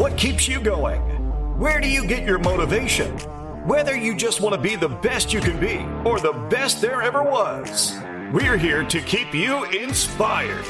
What keeps you going? Where do you get your motivation? Whether you just want to be the best you can be or the best there ever was, we're here to keep you inspired.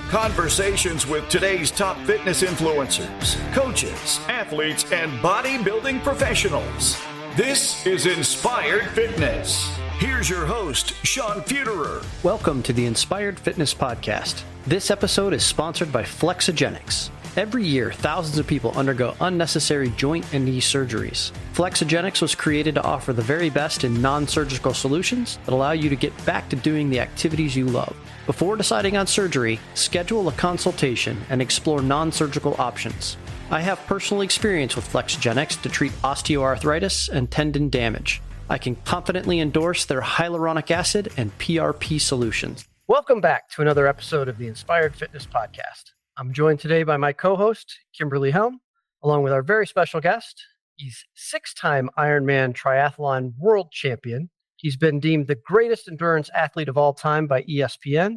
Conversations with today's top fitness influencers, coaches, athletes, and bodybuilding professionals. This is Inspired Fitness. Here's your host, Sean Feuderer. Welcome to the Inspired Fitness Podcast. This episode is sponsored by Flexogenics. Every year, thousands of people undergo unnecessary joint and knee surgeries. Flexogenics was created to offer the very best in non-surgical solutions that allow you to get back to doing the activities you love. Before deciding on surgery, schedule a consultation and explore non-surgical options. I have personal experience with Flexogenics to treat osteoarthritis and tendon damage. I can confidently endorse their hyaluronic acid and PRP solutions. Welcome back to another episode of the Inspired Fitness Podcast. I'm joined today by my co-host, Kimberly Helm, along with our very special guest. He's six-time Ironman Triathlon World Champion. He's been deemed the greatest endurance athlete of all time by ESPN.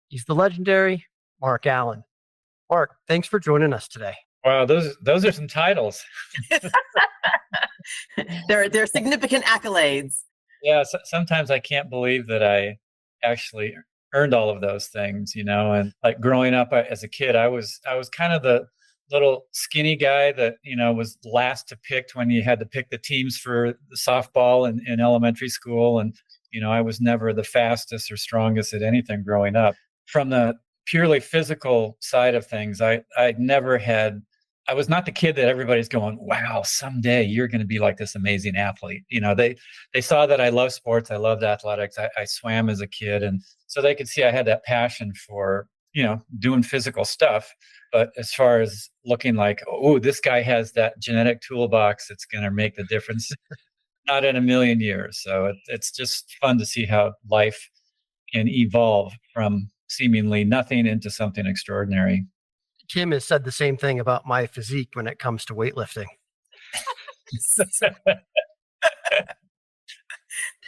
He's the legendary Mark Allen. Mark, thanks for joining us today. Wow, those are some titles. They're significant accolades. Yeah, sometimes I can't believe that I actually earned all of those things, and like growing up as a kid, I was kind of the little skinny guy that, was last to pick when you had to pick the teams for the softball in elementary school. And, I was never the fastest or strongest at anything growing up. From the purely physical side of things, I was not the kid that everybody's going, wow, someday you're going to be like this amazing athlete. They saw that I love sports. I loved athletics. I swam as a kid. And so they could see I had that passion for, doing physical stuff. But as far as looking like, oh, this guy has that genetic toolbox that's going to make the difference, not in a million years. So it's just fun to see how life can evolve from seemingly nothing into something extraordinary. Kim has said the same thing about my physique when it comes to weightlifting.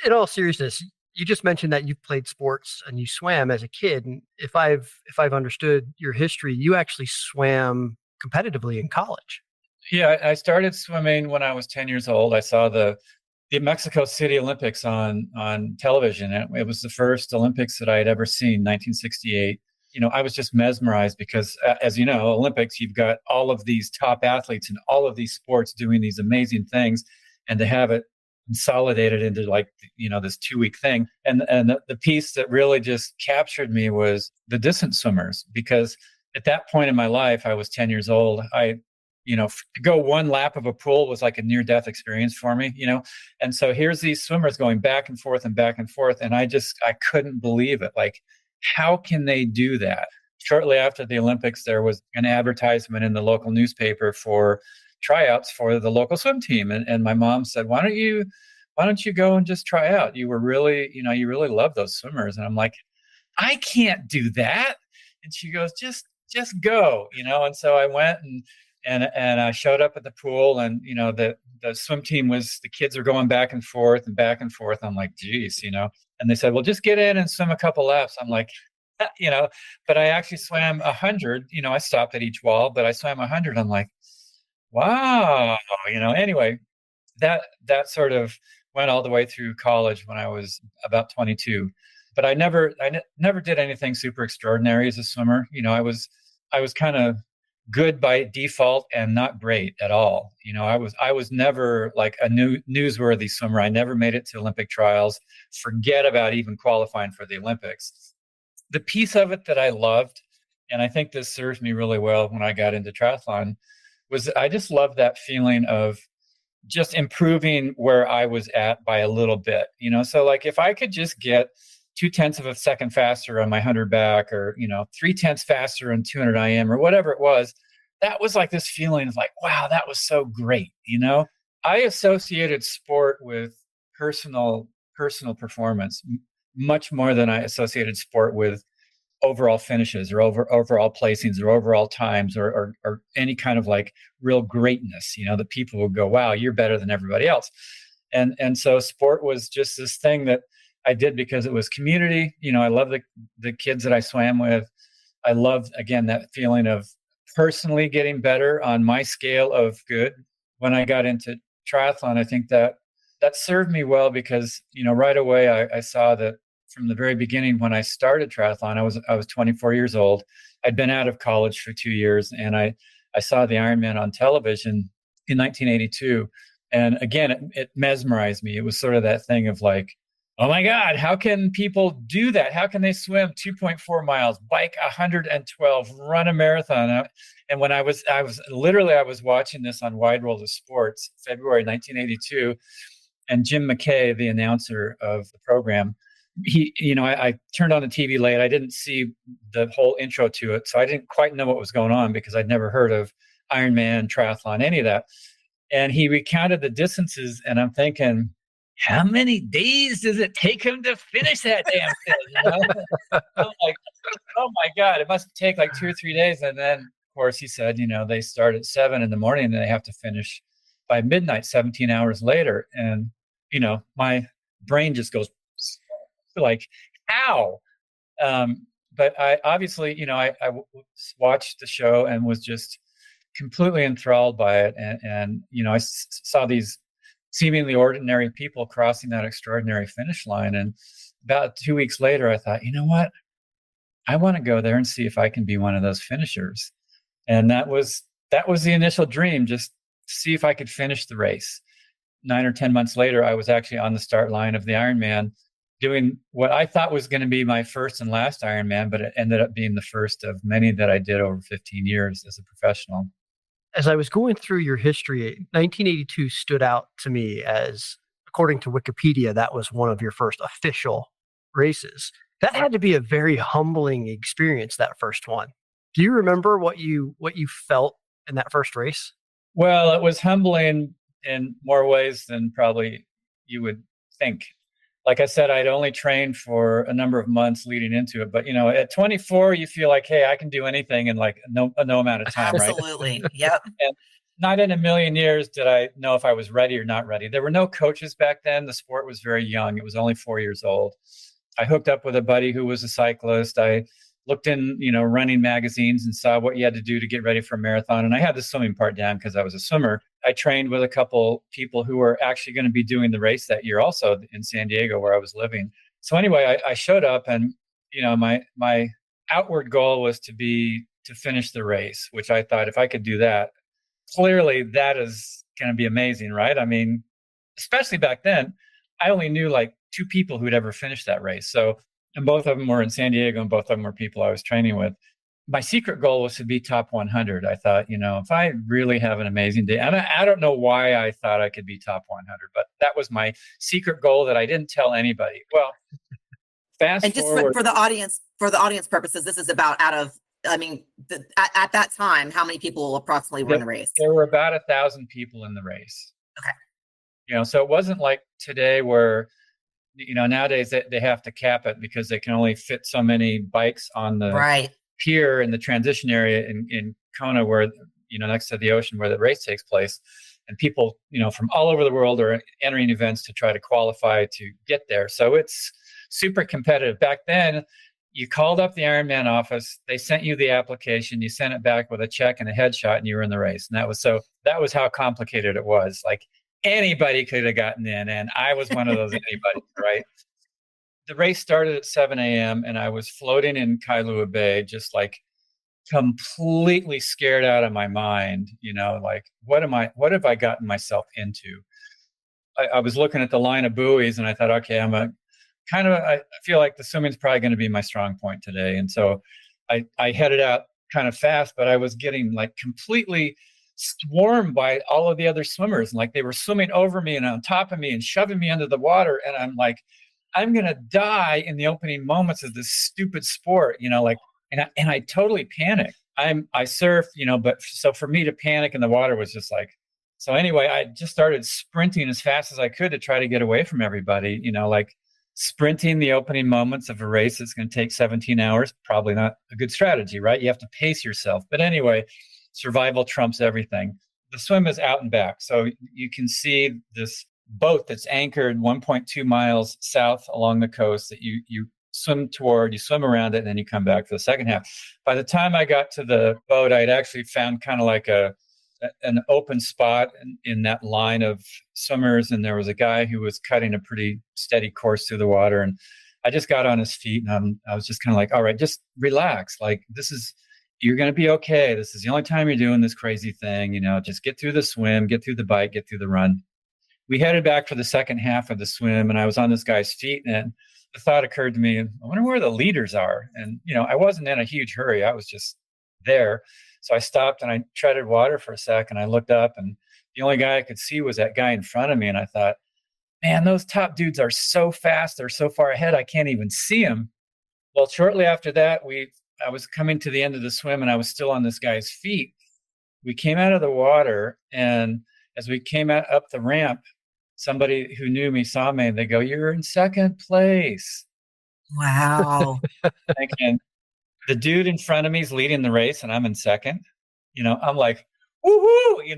In all seriousness, you just mentioned that you've played sports and you swam as a kid. And if I've understood your history, you actually swam competitively in college. Yeah, I started swimming when I was 10 years old. I saw the Mexico City Olympics on television. It was the first Olympics that I had ever seen, 1968. I was just mesmerized because, as you know, Olympics, you've got all of these top athletes in all of these sports doing these amazing things, and to have it consolidated into this 2-week thing. And the piece that really just captured me was the distance swimmers, because at that point in my life, I was 10 years old. To go one lap of a pool was like a near-death experience for me, And so here's these swimmers going back and forth, and I couldn't believe it. Like, how can they do that? Shortly after the Olympics, there was an advertisement in the local newspaper for tryouts for the local swim team. And my mom said, why don't you go and just try out? You really love those swimmers. And I'm like, I can't do that. And she goes, just go, And so I went and I showed up at the pool, and, the swim team the kids are going back and forth and back and forth. I'm like, geez, and they said, well, just get in and swim a couple laps. I'm like, but I actually swam 100, I stopped at each wall, but I swam 100. I'm like, wow, anyway, that sort of went all the way through college when I was about 22, but I never did anything super extraordinary as a swimmer. I was kind of good by default and not great at all. I was never like a newsworthy swimmer. I never made it to Olympic trials. Forget about even qualifying for the Olympics. The piece of it that I loved, and I think this serves me really well when I got into triathlon, was I just loved that feeling of just improving where I was at by a little bit. So like if I could just get 0.2 of a second faster on my 100 back, or 0.3 faster on 200 IM, or whatever it was, that was like this feeling of like, wow, that was so great. I associated sport with personal performance much more than I associated sport with overall finishes or overall placings or overall times or any kind of like real greatness, that people would go, wow, you're better than everybody else. And so sport was just this thing that I did because it was community. I love the kids that I swam with. I loved, again, that feeling of personally getting better on my scale of good. When I got into triathlon, I think that served me well because, right away I saw that from the very beginning when I started triathlon, I was 24 years old. I'd been out of college for 2 years, and I saw the Ironman on television in 1982. And again, it mesmerized me. It was sort of that thing of like, oh my God, how can people do that? How can they swim 2.4 miles, bike 112, run a marathon? And when I was watching this on Wide World of Sports, February 1982, and Jim McKay, the announcer of the program, I turned on the TV late. I didn't see the whole intro to it, so I didn't quite know what was going on because I'd never heard of Ironman, triathlon, any of that. And he recounted the distances, and I'm thinking, how many days does it take him to finish that damn thing? I'm like, oh my God, it must take like 2 or 3 days. And then, of course, he said, they start at 7 a.m. and they have to finish by midnight, 17 hours later. And, my brain just goes like, how? But I obviously, I watched the show and was just completely enthralled by it. And I saw these seemingly ordinary people crossing that extraordinary finish line. And about 2 weeks later, I thought, you know what? I want to go there and see if I can be one of those finishers. And that was the initial dream, just see if I could finish the race. 9 or 10 months later, I was actually on the start line of the Ironman, doing what I thought was going to be my first and last Ironman, but it ended up being the first of many that I did over 15 years as a professional. As I was going through your history, 1982 stood out to me as, according to Wikipedia, that was one of your first official races. That had to be a very humbling experience, that first one. Do you remember what you felt in that first race? Well, it was humbling in more ways than probably you would think. Like I said, I'd only trained for a number of months leading into it. But, at 24, you feel like, hey, I can do anything in like no amount of time, right? Absolutely. Yep. And not in a million years did I know if I was ready or not ready. There were no coaches back then. The sport was very young. It was only 4 years old. I hooked up with a buddy who was a cyclist. I looked in, running magazines and saw what you had to do to get ready for a marathon. And I had the swimming part down because I was a swimmer. I trained with a couple people who were actually going to be doing the race that year also in San Diego where I was living. So anyway, I showed up and, my outward goal was to finish the race, which I thought if I could do that, clearly that is going to be amazing, right? I mean, especially back then, I only knew like 2 people who'd ever finished that race. So, and both of them were in San Diego and both of them were people I was training with. My secret goal was to be top 100. I thought, if I really have an amazing day, and I don't know why I thought I could be top 100, but that was my secret goal that I didn't tell anybody. Well, And just for the audience purposes, this is about at that time, how many people approximately were in the race? There were about 1,000 people in the race. Okay. So it wasn't like today where, nowadays they have to cap it because they can only fit so many bikes on the pier in the transition area in Kona where, next to the ocean where the race takes place. And people, from all over the world are entering events to try to qualify to get there. So it's super competitive. Back then, you called up the Ironman office, they sent you the application, you sent it back with a check and a headshot and you were in the race. And that was how complicated it was. Like anybody could have gotten in and I was one of those anybody, right? The race started at 7 a.m. and I was floating in Kailua Bay, just like completely scared out of my mind, like what have I gotten myself into? I was looking at the line of buoys and I thought, okay, I feel like the swimming's probably going to be my strong point today. And so I headed out kind of fast, but I was getting like completely swarmed by all of the other swimmers. And like they were swimming over me and on top of me and shoving me under the water. And I'm like, I'm going to die in the opening moments of this stupid sport, and I totally panicked. I surf, but so for me to panic in the water was just like, so anyway, I just started sprinting as fast as I could to try to get away from everybody, like sprinting the opening moments of a race that's going to take 17 hours, probably not a good strategy, right? You have to pace yourself. But anyway, survival trumps everything. The swim is out and back. So you can see this boat that's anchored 1.2 miles south along the coast that you swim around it, and then you come back for the second half. By the time I got to the boat, I'd actually found kind of like an open spot in that line of swimmers, and there was a guy who was cutting a pretty steady course through the water, and I just got on his feet, and I was just kind of like, all right, just relax. Like, you're going to be okay. This is the only time you're doing this crazy thing, just get through the swim, get through the bike, get through the run. We headed back for the second half of the swim, and I was on this guy's feet, and the thought occurred to me, I wonder where the leaders are. And, I wasn't in a huge hurry. I was just there. So I stopped and I treaded water for a sec, and I looked up, and the only guy I could see was that guy in front of me. And I thought, man, those top dudes are so fast. They're so far ahead. I can't even see them. Well, shortly after that, I was coming to the end of the swim, and I was still on this guy's feet. We came out of the water, and as we came up the ramp, somebody who knew me saw me, and they go, "You're in second place." Wow. Thinking, the dude in front of me is leading the race, and I'm in second. I'm like, woohoo!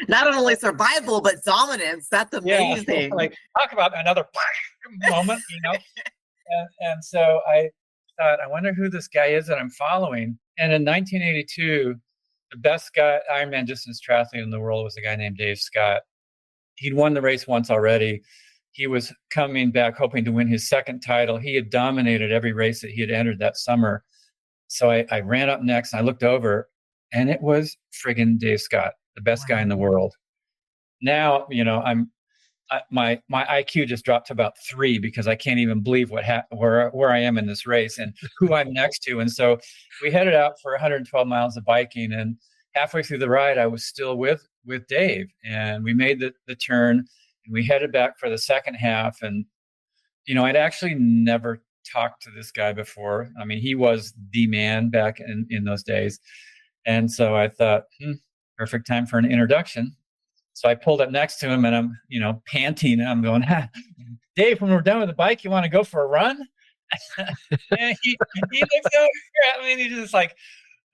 Not only survival, but dominance. That's amazing. Yeah, like, talk about another moment, And so I thought, I wonder who this guy is that I'm following. And in 1982, the best guy, Ironman distance triathlete in the world, was a guy named Dave Scott. He'd won the race once already. He was coming back hoping to win his second title. He had dominated every race that he had entered that summer. So I ran up next, and I looked over, and it was friggin' Dave Scott, the best guy in the world. Now, my IQ just dropped to about 3 because I can't even believe where I am in this race and who I'm next to. And so we headed out for 112 miles of biking, and halfway through the ride, I was still with Dave, and we made the turn, and we headed back for the second half. And, I'd actually never talked to this guy before. I mean, he was the man back in those days. And so I thought, perfect time for an introduction. So I pulled up next to him, and I'm, panting, and I'm going, "Dave, when we're done with the bike, you want to go for a run?" And he looks over at me, and he's just like,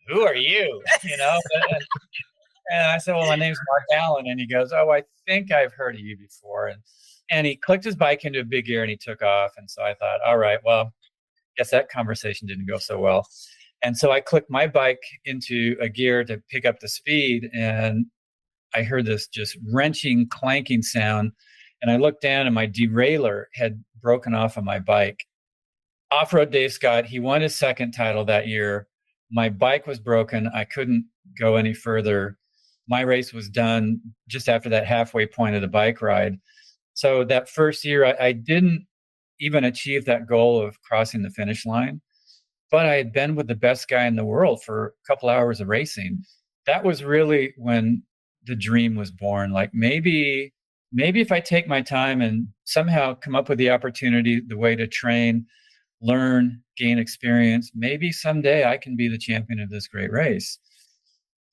"Who are you?" And I said, "Well, my name's Mark Allen." And he goes, "Oh, I think I've heard of you before." And he clicked his bike into a big gear, and he took off. And so I thought, all right, well, guess that conversation didn't go so well. And so I clicked my bike into a gear to pick up the speed, and I heard this just wrenching, clanking sound. And I looked down, and my derailleur had broken off of my bike. Off-road Dave Scott, he won his second title that year. My bike was broken. I couldn't go any further. My race was done just after that halfway point of the bike ride. So that first year, I didn't even achieve that goal of crossing the finish line. But I had been with the best guy in the world for a couple hours of racing. That was really when the dream was born. Like, maybe if I take my time and somehow come up with the opportunity, the way to train, learn, gain experience, maybe someday I can be the champion of this great race.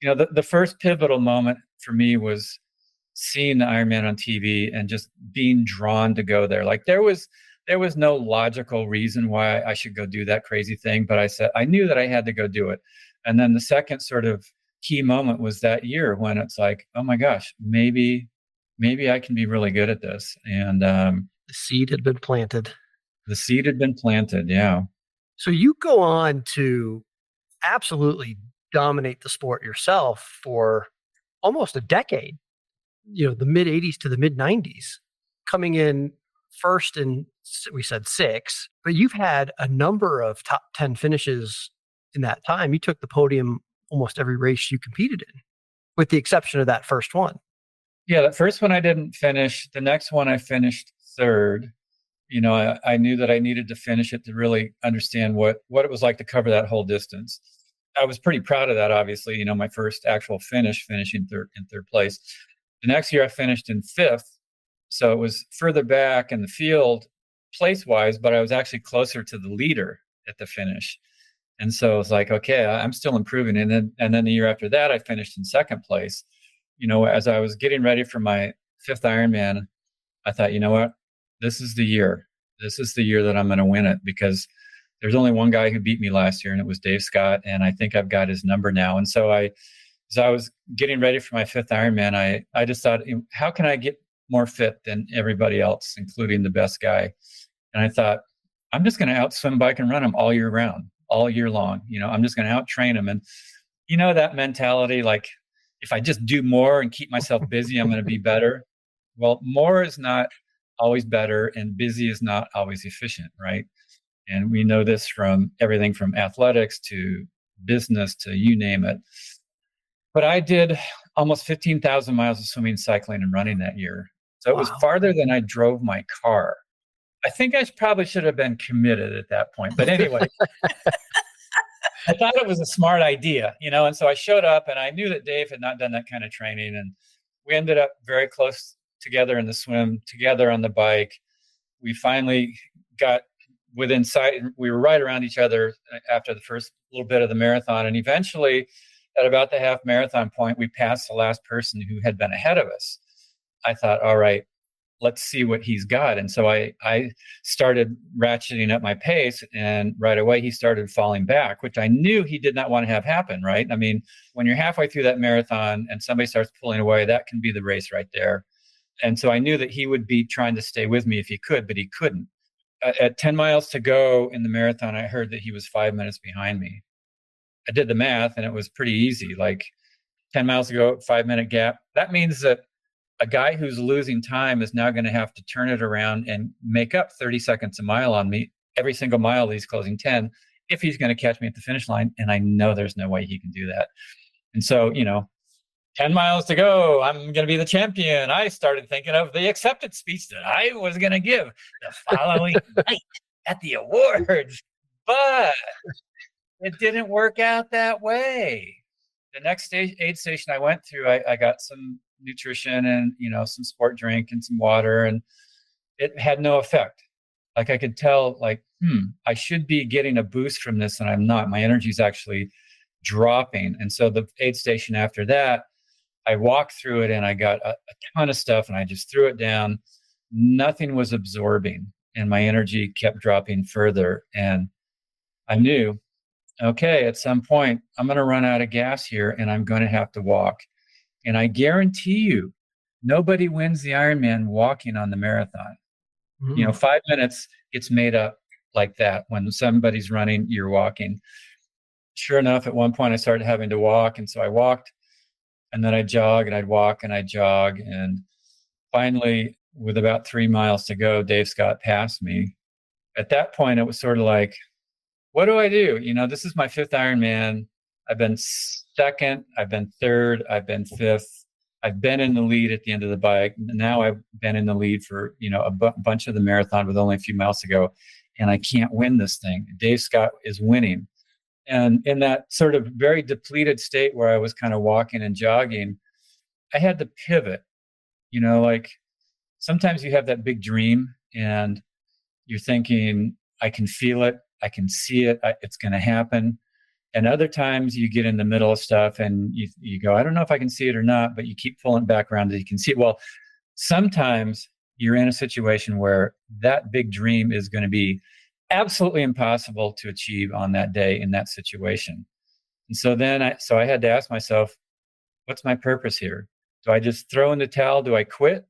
The first pivotal moment for me was seeing the Ironman on TV and just being drawn to go there. Like, there was no logical reason why I should go do that crazy thing, but I knew that I had to go do it. And then the second sort of key moment was that year when it's like, oh my gosh, maybe I can be really good at this. And the seed had been planted. The seed had been planted, yeah. So you go on to absolutely dominate the sport yourself for almost a decade, the mid 80s to the mid 90s, coming in first in, we said 6, but you've had a number of top 10 finishes in that time. You took the podium almost every race you competed in, with the exception of that first one. Yeah, that first one I didn't finish. The next one I finished third. I knew that I needed to finish it to really understand what it was like to cover that whole distance. I was pretty proud of that, obviously, my first actual finishing in third place. The next year I finished in 5th. So it was further back in the field place-wise, but I was actually closer to the leader at the finish. And so it was like, okay, I'm still improving. And then the year after that, I finished in 2nd place. As I was getting ready for my 5th Ironman, I thought, you know what? This is the year. This is the year that I'm going to win it, because there's only one guy who beat me last year, and it was Dave Scott. And I think I've got his number now. And so as I was getting ready for my 5th Ironman, I just thought, how can I get more fit than everybody else, including the best guy? And I thought, I'm just going to outswim, bike, and run them all year round, all year long. I'm just going to out-train them. And that mentality, like, if I just do more and keep myself busy, I'm going to be better. Well, more is not always better, and busy is not always efficient, right? And we know this from everything from athletics to business to you name it. But I did almost 15,000 miles of swimming, cycling, and running that year. So it was farther than I drove my car. I think I probably should have been committed at that point. But anyway, I thought it was a smart idea, and so I showed up, and I knew that Dave had not done that kind of training. And we ended up very close together in the swim, together on the bike. We finally got within sight. We were right around each other after the first little bit of the marathon. And eventually, at about the half marathon point, we passed the last person who had been ahead of us. I thought, all right, let's see what he's got. And so I started ratcheting up my pace, and right away he started falling back, which I knew he did not want to have happen, right? I mean, when you're halfway through that marathon and somebody starts pulling away, that can be the race right there. And so I knew that he would be trying to stay with me if he could, but he couldn't. At 10 miles to go in the marathon, I heard that he was 5 minutes behind me. I did the math, and it was pretty easy. Like 10 miles to go, 5-minute gap. That means that a guy who's losing time is now going to have to turn it around and make up 30 seconds a mile on me every single mile he's closing 10 if he's going to catch me at the finish line. And I know there's no way he can do that. And so, 10 miles to go, I'm going to be the champion. I started thinking of the acceptance speech that I was going to give the following night at the awards. But it didn't work out that way. The next aid station I went through, I got some nutrition and, some sport drink and some water, and it had no effect. Like I could tell, I should be getting a boost from this, and I'm not. My energy's actually dropping. And so the aid station after that, I walked through it, and I got a ton of stuff, and I just threw it down. Nothing was absorbing, and my energy kept dropping further. And I knew, okay, at some point, I'm going to run out of gas here, and I'm going to have to walk. And I guarantee you, nobody wins the Ironman walking on the marathon. 5 minutes gets made up like that. When somebody's running, you're walking. Sure enough, at one point, I started having to walk. And so I walked, and then I'd jog, and I'd walk, and I'd jog. And finally, with about 3 miles to go, Dave Scott passed me. At that point, it was sort of like, what do I do? This is my 5th Ironman. I've been 2nd, I've been 3rd, I've been 5th. I've been in the lead at the end of the bike. Now I've been in the lead for, a bunch of the marathon with only a few miles to go. And I can't win this thing. Dave Scott is winning. And in that sort of very depleted state where I was kind of walking and jogging, I had to pivot. Sometimes you have that big dream and you're thinking, I can feel it. I can see it. It's going to happen. And other times you get in the middle of stuff and you go, I don't know if I can see it or not, but you keep pulling back around that you can see it. Well, sometimes you're in a situation where that big dream is going to be absolutely impossible to achieve on that day in that situation. And so then I had to ask myself, what's my purpose here? Do I just throw in the towel? Do I quit?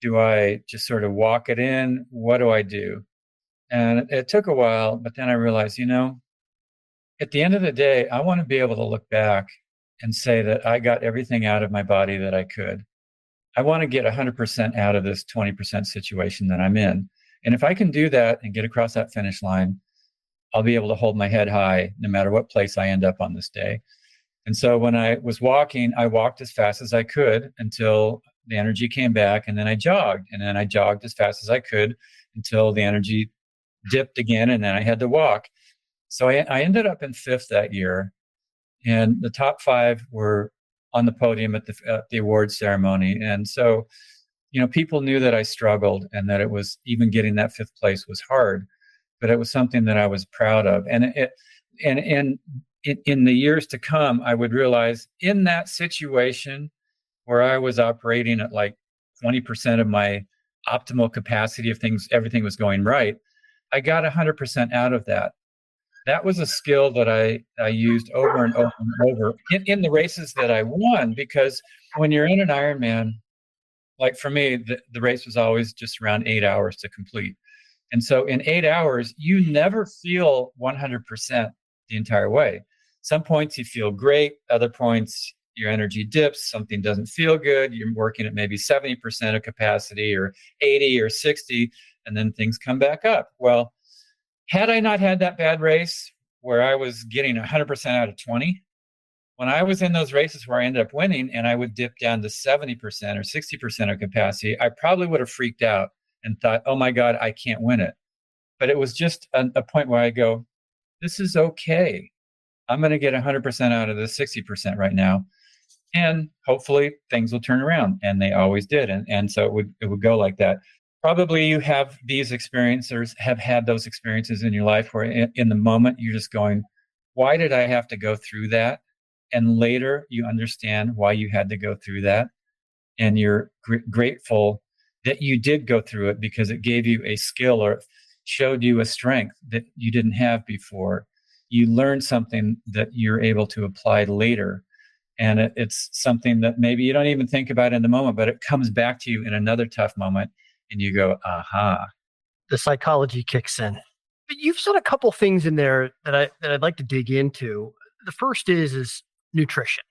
Do I just sort of walk it in? What do I do? And it took a while, but then I realized, at the end of the day, I want to be able to look back and say that I got everything out of my body that I could. I want to get 100% out of this 20% situation that I'm in. And if I can do that and get across that finish line, I'll be able to hold my head high no matter what place I end up on this day. And so when I was walking, I walked as fast as I could until the energy came back, and then I jogged. And then I jogged as fast as I could until the energy dipped again, and then I had to walk. So I ended up in 5th that year, and the top 5 were on the podium at the awards ceremony. And so, people knew that I struggled and that it was even getting that 5th place was hard, but it was something that I was proud of. And in the years to come, I would realize in that situation where I was operating at like 20% of my optimal capacity of everything was going right, I got 100% out of that. That was a skill that I used over and over and over in the races that I won, because when you're in an Ironman, like for me, the race was always just around 8 hours to complete. And so in 8 hours, you never feel 100% the entire way. Some points you feel great. Other points, your energy dips. Something doesn't feel good. You're working at maybe 70% of capacity or 80 or 60, and then things come back up. Well, had I not had that bad race where I was getting 100% out of 20, when I was in those races where I ended up winning and I would dip down to 70% or 60% of capacity, I probably would have freaked out and thought, oh my God, I can't win it. But it was just a point where I go, this is okay. I'm going to get 100% out of the 60% right now. And hopefully things will turn around. And they always did. And so it would go like that. Probably you have these experiencers have had those experiences in your life where in the moment you're just going, why did I have to go through that? And later you understand why you had to go through that. And you're grateful that you did go through it because it gave you a skill or showed you a strength that you didn't have before. You learned something that you're able to apply later. And it's something that maybe you don't even think about in the moment, but it comes back to you in another tough moment. And you go, aha. The psychology kicks in. But you've said a couple things in there that I'd like to dig into. The first is nutrition.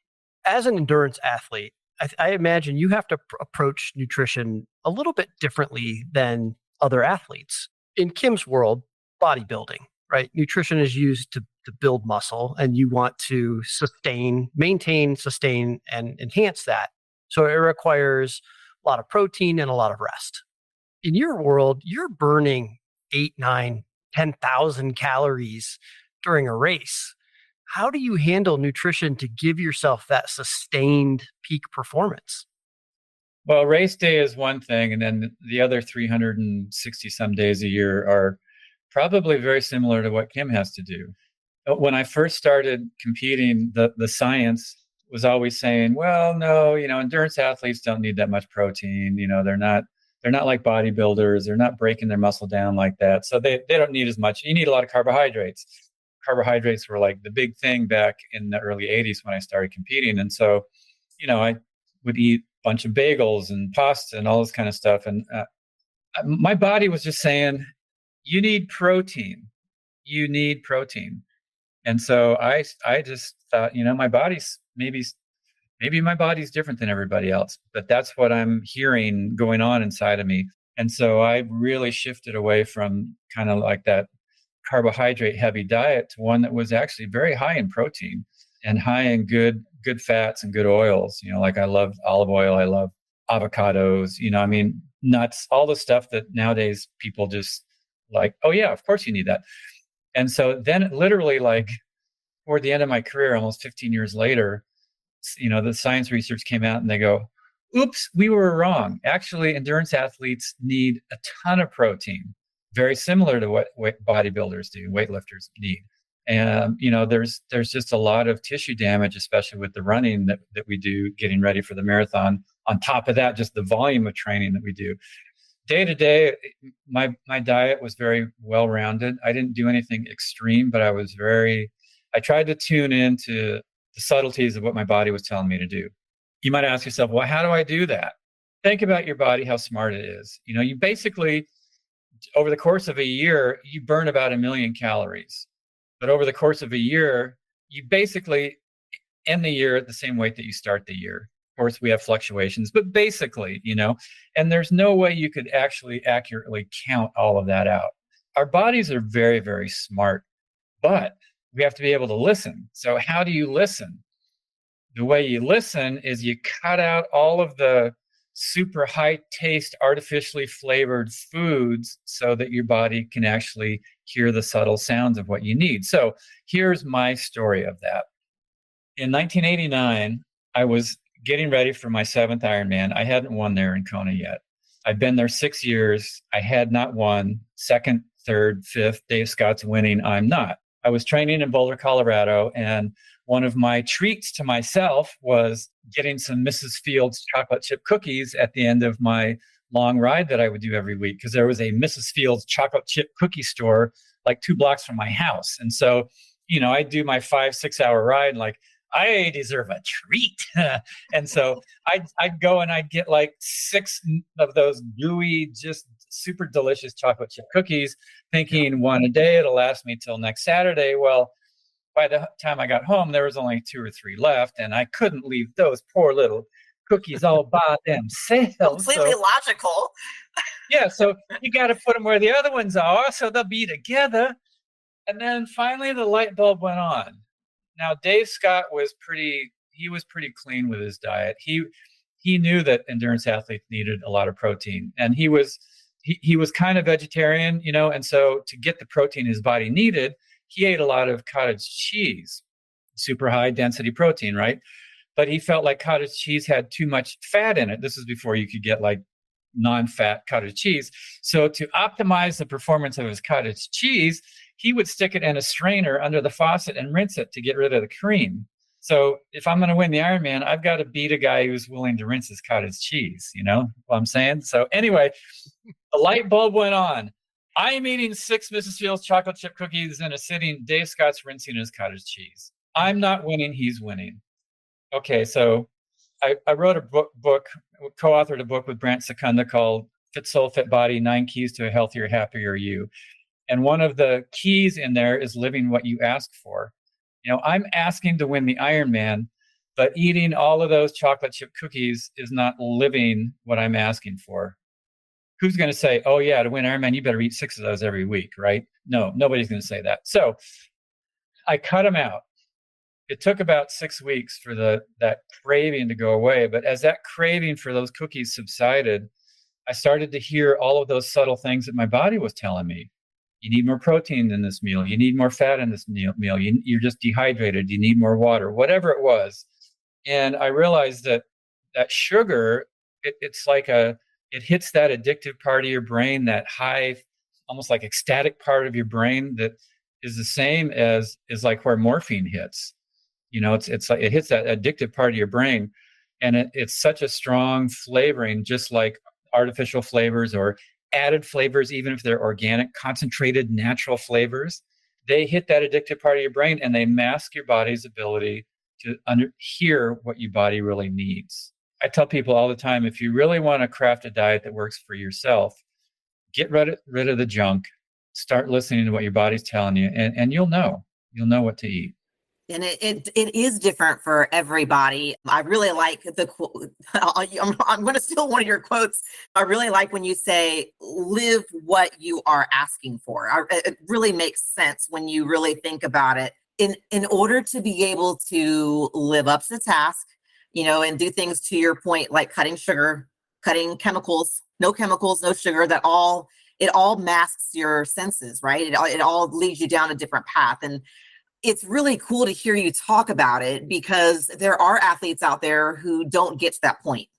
As an endurance athlete, I imagine you have to approach nutrition a little bit differently than other athletes. In Kim's world, bodybuilding, right? Nutrition is used to build muscle, and you want to maintain, sustain, and enhance that. So it requires a lot of protein and a lot of rest. In your world, you're burning 8, 9, 10,000 calories during a race. How do you handle nutrition to give yourself that sustained peak performance? Well, race day is one thing, and then the other 360 some days a year are probably very similar to what Kim has to do. When I first started competing, the science was always saying, well, no, endurance athletes don't need that much protein. They're not like bodybuilders. They're not breaking their muscle down like that. So they don't need as much. You need a lot of carbohydrates. Carbohydrates were like the big thing back in the early 80s when I started competing. And so, I would eat a bunch of bagels and pasta and all this kind of stuff. And my body was just saying, you need protein. You need protein. And so I just thought, my body's maybe my body's different than everybody else, but that's what I'm hearing going on inside of me. And so I really shifted away from kind of like that carbohydrate heavy diet to one that was actually very high in protein and high in good fats and good oils. Like I love olive oil. I love avocados, nuts, all the stuff that nowadays people just like, oh yeah, of course you need that. And so then literally like toward the end of my career, almost 15 years later, the science research came out and they go, oops, we were wrong. Actually, endurance athletes need a ton of protein, very similar to what bodybuilders do, weightlifters need. And, there's just a lot of tissue damage, especially with the running that we do getting ready for the marathon. On top of that, just the volume of training that we do. Day to day, my diet was very well-rounded. I didn't do anything extreme, but I tried to tune into the subtleties of what my body was telling me to do. You might ask yourself, well, how do I do that? Think about your body, how smart it is. You basically, over the course of a year, you burn about 1 million calories. But over the course of a year, you basically end the year at the same weight that you start the year. Of course, we have fluctuations, but basically, and there's no way you could actually accurately count all of that out. Our bodies are very, very smart, but we have to be able to listen. So how do you listen? The way you listen is you cut out all of the super high taste, artificially flavored foods so that your body can actually hear the subtle sounds of what you need. So here's my story of that. In 1989, I was getting ready for my 7th Ironman. I hadn't won there in Kona yet. I'd been there 6 years. I had not won. 2nd, 3rd, 5th, Dave Scott's winning. I'm not. I was training in Boulder, Colorado, and one of my treats to myself was getting some Mrs. Fields chocolate chip cookies at the end of my long ride that I would do every week, because there was a Mrs. Fields chocolate chip cookie store like 2 blocks from my house. And so, I'd do my 5-6 hour ride like, I deserve a treat. And so I'd go and I'd get like 6 of those gooey, just super delicious chocolate chip cookies, thinking one a day, it'll last me till next Saturday. Well, by the time I got home, there was only 2 or 3 left, and I couldn't leave those poor little cookies all by themselves. Completely logical. Yeah, so you got to put them where the other ones are, so they'll be together. And then finally, the light bulb went on. Now, Dave Scott was pretty clean with his diet. He knew that endurance athletes needed a lot of protein, and he was kind of vegetarian, and so to get the protein his body needed, he ate a lot of cottage cheese, super high density protein, right? But he felt like cottage cheese had too much fat in it. This is before you could get like non-fat cottage cheese. So to optimize the performance of his cottage cheese, he would stick it in a strainer under the faucet and rinse it to get rid of the cream. So if I'm going to win the Ironman, I've got to beat a guy who's willing to rinse his cottage cheese. You know what I'm saying? So anyway, the light bulb went on. I am eating 6 Mrs. Fields chocolate chip cookies in a sitting. Dave Scott's rinsing his cottage cheese. I'm not winning. He's winning. Okay, so I wrote a book, co-authored a book with Brant Secunda called Fit Soul, Fit Body, 9 Keys to a Healthier, Happier You. And one of the keys in there is living what you ask for. I'm asking to win the Ironman, but eating all of those chocolate chip cookies is not living what I'm asking for. Who's going to say, oh yeah, to win Ironman, you better eat 6 of those every week, right? No, nobody's going to say that. So I cut them out. It took about 6 weeks for that craving to go away. But as that craving for those cookies subsided, I started to hear all of those subtle things that my body was telling me. You need more protein in this meal. You need more fat in this meal. You're just dehydrated. You need more water, whatever it was. And I realized that sugar, it's like it hits that addictive part of your brain, that high, almost like ecstatic part of your brain that is the same as like where morphine hits. It's like it hits that addictive part of your brain, and it's such a strong flavoring, just like artificial flavors or added flavors, even if they're organic, concentrated, natural flavors. They hit that addictive part of your brain, and they mask your body's ability to hear what your body really needs. I tell people all the time, if you really want to craft a diet that works for yourself, get rid of the junk, start listening to what your body's telling you, and you'll know what to eat. And it is different for everybody. I really like the quote. I'm going to steal one of your quotes. I really like when you say, live what you are asking for. It really makes sense when you really think about it. In order to be able to live up to the task, and do things to your point, like cutting sugar, cutting chemicals, no sugar, it all masks your senses, right? It all leads you down a different path. And it's really cool to hear you talk about it, because there are athletes out there who don't get to that point,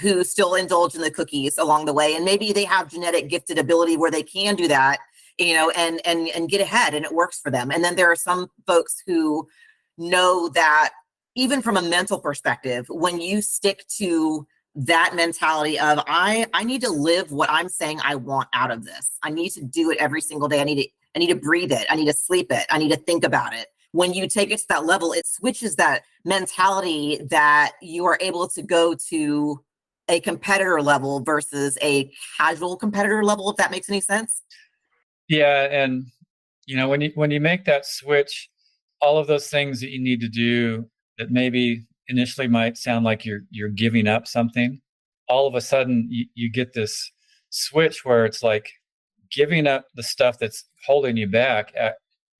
who still indulge in the cookies along the way. And maybe they have genetic gifted ability where they can do that, and get ahead, and it works for them. And then there are some folks who know that even from a mental perspective, when you stick to that mentality of, I need to live what I'm saying I want out of this. I need to do it every single day. I need to breathe it. I need to sleep it. I need to think about it. When you take it to that level, it switches that mentality that you are able to go to a competitor level versus a casual competitor level, if that makes any sense. Yeah. And, when you make that switch, all of those things that you need to do that maybe initially might sound like you're giving up something, all of a sudden you get this switch where it's like giving up the stuff that's holding you back.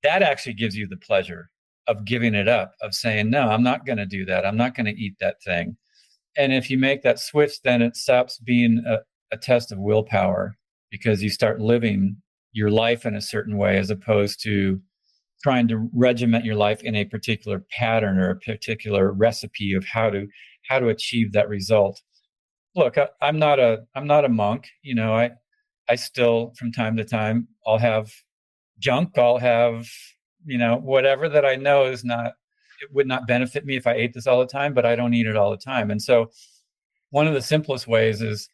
That actually gives you the pleasure of giving it up, of saying, no, I'm not going to do that. I'm not going to eat that thing. And if you make that switch, then it stops being a test of willpower, because you start living your life in a certain way, as opposed to trying to regiment your life in a particular pattern or a particular recipe of how to achieve that result. Look, I'm not a monk. I still, from time to time, I'll have junk. I'll have, whatever that I know it would not benefit me if I ate this all the time, but I don't eat it all the time. And so one of the simplest ways is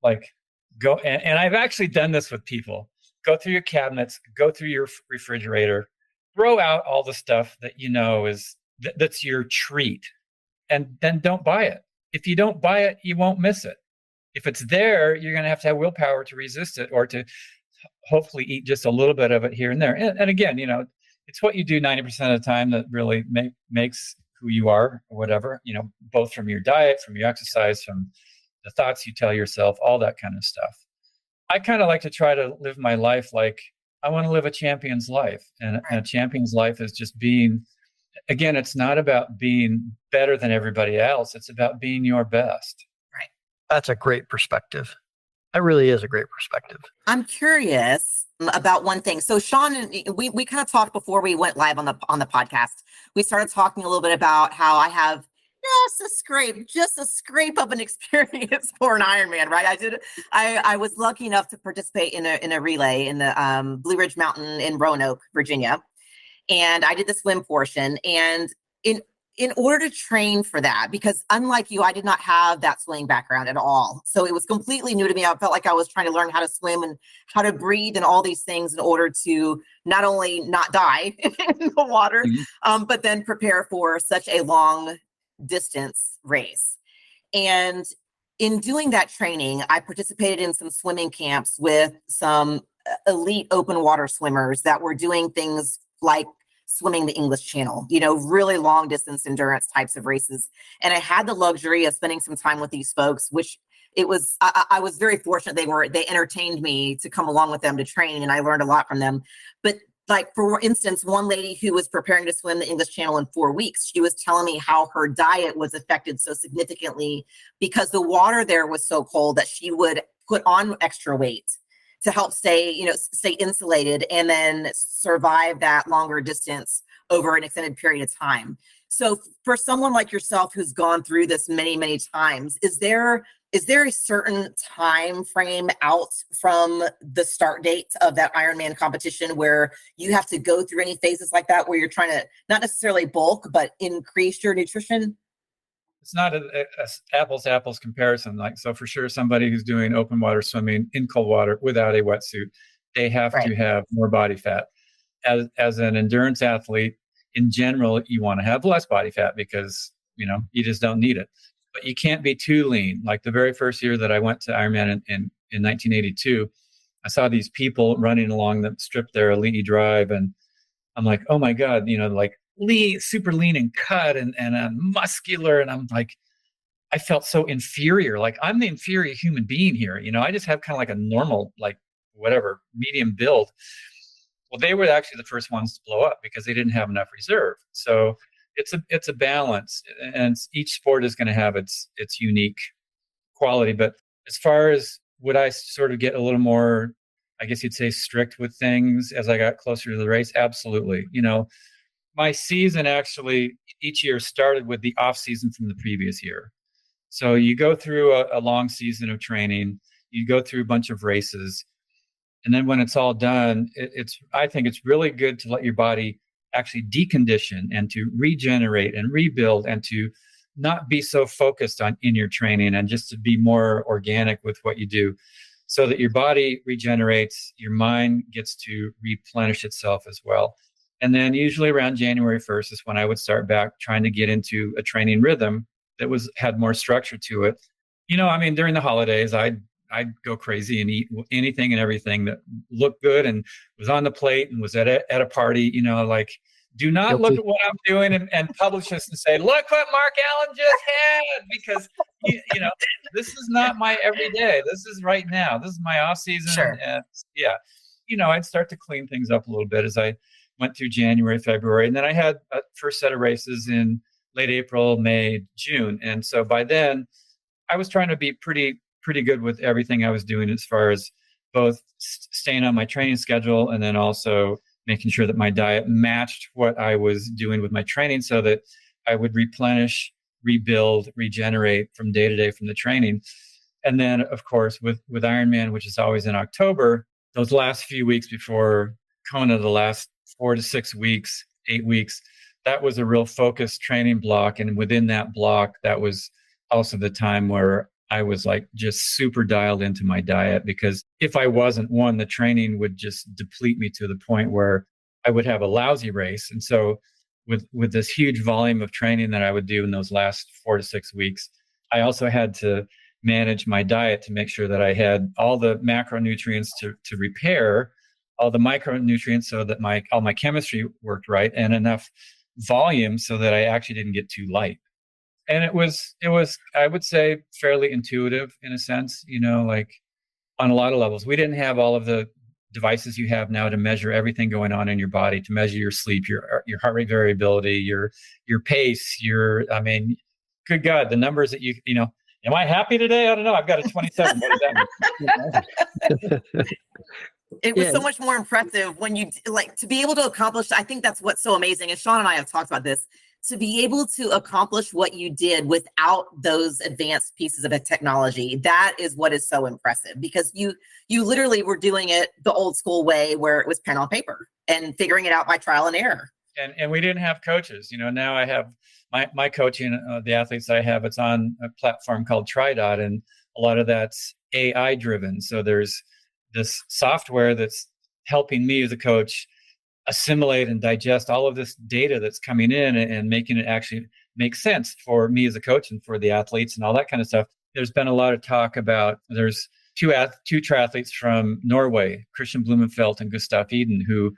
like go, and I've actually done this with people. Go through your cabinets, go through your refrigerator, throw out all the stuff that that's your treat, and then don't buy it. If you don't buy it, you won't miss it. if it's there, you're going to have willpower to resist it, or to hopefully eat just a little bit of it here and there. And again, it's what you do 90% of the time that really makes who you are, or whatever, both from your diet, from your exercise, from the thoughts you tell yourself, all that kind of stuff. I kind of like to try to live my life like I want to live a champion's life. And a champion's life is just being, again, it's not about being better than everybody else. It's about being your best. Right. That's a great perspective. That really is a great perspective. I'm curious about one thing. So Sean, we kind of talked before we went live on the podcast. We started talking a little bit about how I have just a scrape of an experience for an Ironman, right? I was lucky enough to participate in a relay in the Blue Ridge Mountain in Roanoke, Virginia. And I did the swim portion. And in order to train for that, because unlike you, I did not have that swimming background at all. So it was completely new to me. I felt like I was trying to learn how to swim and how to breathe and all these things in order to not only not die in the water, but then prepare for such a long distance race. And in doing that training, I participated in some swimming camps with some elite open water swimmers that were doing things like swimming the English Channel, really long distance endurance types of races. And I had the luxury of spending some time with these folks, which I was very fortunate. They entertained me to come along with them to train, and I learned a lot from them. But like, for instance, one lady who was preparing to swim the English Channel in 4 weeks, she was telling me how her diet was affected so significantly because the water there was so cold that she would put on extra weight to help stay insulated and then survive that longer distance over an extended period of time. So for someone like yourself who's gone through this many, many times, is there a certain time frame out from the start date of that Ironman competition where you have to go through any phases like that, where you're trying to not necessarily bulk, but increase your nutrition? It's not a apples to apples comparison. Like, so for sure, somebody who's doing open water swimming in cold water without a wetsuit, they have to have more body fat. As an endurance athlete, in general, you want to have less body fat because, you just don't need it. But you can't be too lean. Like the very first year that I went to Ironman in 1982, I saw these people running along the strip there, Elite Drive, and I'm like, oh my God, like lean, super lean and cut and muscular. And I'm like, I felt so inferior. Like, I'm the inferior human being here. I just have kind of like a normal, like whatever, medium build. Well, they were actually the first ones to blow up because they didn't have enough reserve. So it's a balance, and each sport is going to have its unique quality. But as far as would I sort of get a little more, I guess you'd say, strict with things as I got closer to the race? Absolutely. My season actually each year started with the off season from the previous year. So you go through a long season of training, you go through a bunch of races, and then when it's all done, I think it's really good to let your body actually decondition and to regenerate and rebuild, and to not be so focused in your training, and just to be more organic with what you do, so that your body regenerates, your mind gets to replenish itself as well. And then usually around January 1st is when I would start back trying to get into a training rhythm that had more structure to it. During the holidays, I'd go crazy and eat anything and everything that looked good and was on the plate and was at a party. Like, do not look at what I'm doing and publish this and say, look what Mark Allen just had, because this is not my everyday. This is right now. This is my off season. Sure. And I'd start to clean things up a little bit as I went through January, February, and then I had a first set of races in late April, May, June. And so by then I was trying to be pretty good with everything I was doing, as far as both staying on my training schedule and then also making sure that my diet matched what I was doing with my training, so that I would replenish, rebuild, regenerate from day to day from the training. And then, of course, with Ironman, which is always in October, those last few weeks before Kona, the last 4 to 6 weeks, 8 weeks, that was a real focused training block. And within that block, that was also the time where I was like just super dialed into my diet, because if I wasn't, the training would just deplete me to the point where I would have a lousy race. And so with this huge volume of training that I would do in those last 4 to 6 weeks, I also had to manage my diet to make sure that I had all the macronutrients to repair, all the micronutrients so that all my chemistry worked right, and enough volume so that I actually didn't get too light. And it was, I would say, fairly intuitive in a sense, like on a lot of levels. We didn't have all of the devices you have now to measure everything going on in your body, to measure your sleep, your heart rate variability, your pace, good God, the numbers that am I happy today? I don't know. I've got a 27. What does that mean? It was so much more impressive when you to be able to accomplish. I think that's what's so amazing. And Sean and I have talked about this, to be able to accomplish what you did without those advanced pieces of technology. That is what is so impressive, because you literally were doing it the old school way, where it was pen on paper and figuring it out by trial and error. And we didn't have coaches. Now I have my coaching, the athletes I have, it's on a platform called Triathlete, and a lot of that's AI driven. So there's this software that's helping me as a coach assimilate and digest all of this data that's coming in and making it actually make sense for me as a coach and for the athletes and all that kind of stuff. There's been a lot of talk about, there's two triathletes from Norway, Christian Blumenfeld and Gustav Iden, who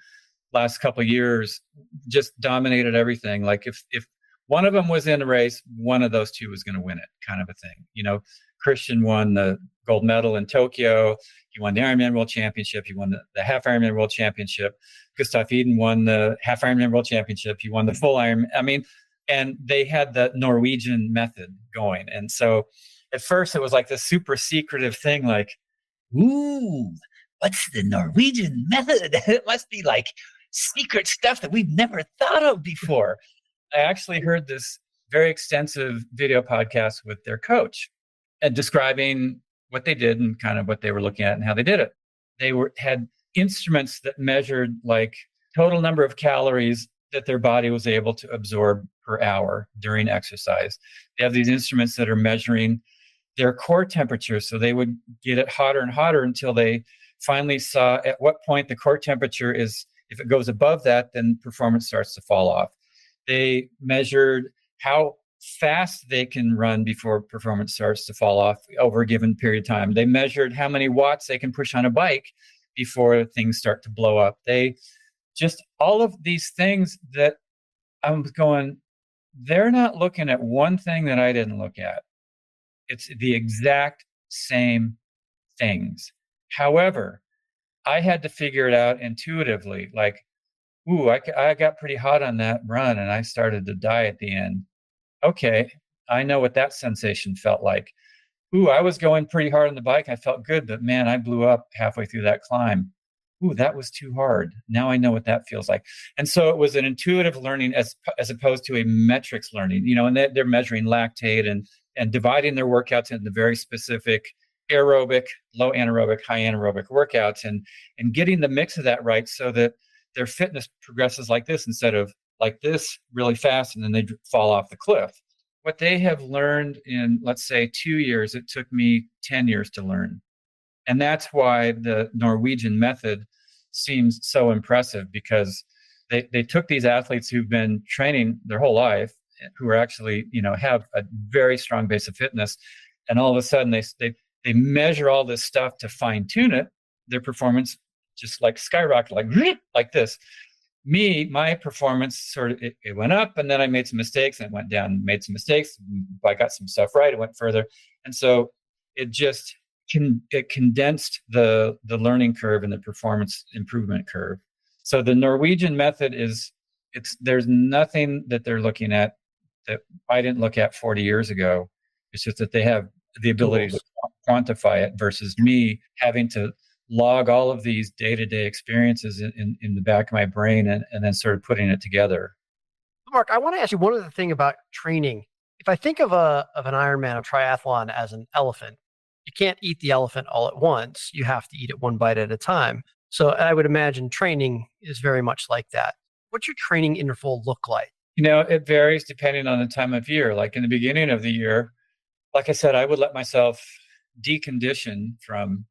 last couple of years just dominated everything. Like if one of them was in a race, one of those two was going to win it, kind of a thing. Christian won the gold medal in Tokyo. He won the Ironman World Championship. He won the half Ironman World Championship. Gustav Iden won the half Ironman World Championship. He won the full Ironman. And they had the Norwegian method going. And so at first it was like this super secretive thing, like, ooh, what's the Norwegian method? It must be like secret stuff that we've never thought of before. I actually heard this very extensive video podcast with their coach and describing what they did and kind of what they were looking at and how they did it. They had instruments that measured like total number of calories that their body was able to absorb per hour during exercise. They have these instruments that are measuring their core temperature. So they would get it hotter and hotter until they finally saw at what point the core temperature is. If it goes above that, then performance starts to fall off. They measured how fast they can run before performance starts to fall off over a given period of time. They measured how many watts they can push on a bike before things start to blow up. They just, all of these things that I'm going, they're not looking at one thing that I didn't look at. It's the exact same things. However, I had to figure it out intuitively. Like, ooh, I got pretty hot on that run and I started to die at the end. Okay, I know what that sensation felt like. Ooh, I was going pretty hard on the bike. I felt good, but man, I blew up halfway through that climb. Ooh, that was too hard. Now I know what that feels like. And so it was an intuitive learning as opposed to a metrics learning, and they're measuring lactate and dividing their workouts into very specific aerobic, low anaerobic, high anaerobic workouts and getting the mix of that right so that their fitness progresses like this instead of like this really fast and then they fall off the cliff. What they have learned in, let's say, 2 years, it took me 10 years to learn. And that's why the Norwegian method seems so impressive, because they took these athletes who've been training their whole life, who are actually, have a very strong base of fitness. And all of a sudden they measure all this stuff to fine tune it. Their performance just like skyrocketed, like this. My performance sort of, it went up and then I made some mistakes and it went down, made some mistakes. I got some stuff right. It went further. And so it just, it condensed the learning curve and the performance improvement curve. So the Norwegian method there's nothing that they're looking at that I didn't look at 40 years ago. It's just that they have the ability to quantify it versus me having to log all of these day-to-day experiences in the back of my brain and then sort of putting it together. Mark, I want to ask you one other thing about training. If I think of an Ironman, a triathlon as an elephant, you can't eat the elephant all at once. You have to eat it one bite at a time. So I would imagine training is very much like that. What's your training interval look like? It varies depending on the time of year. Like in the beginning of the year, like I said, I would let myself decondition from,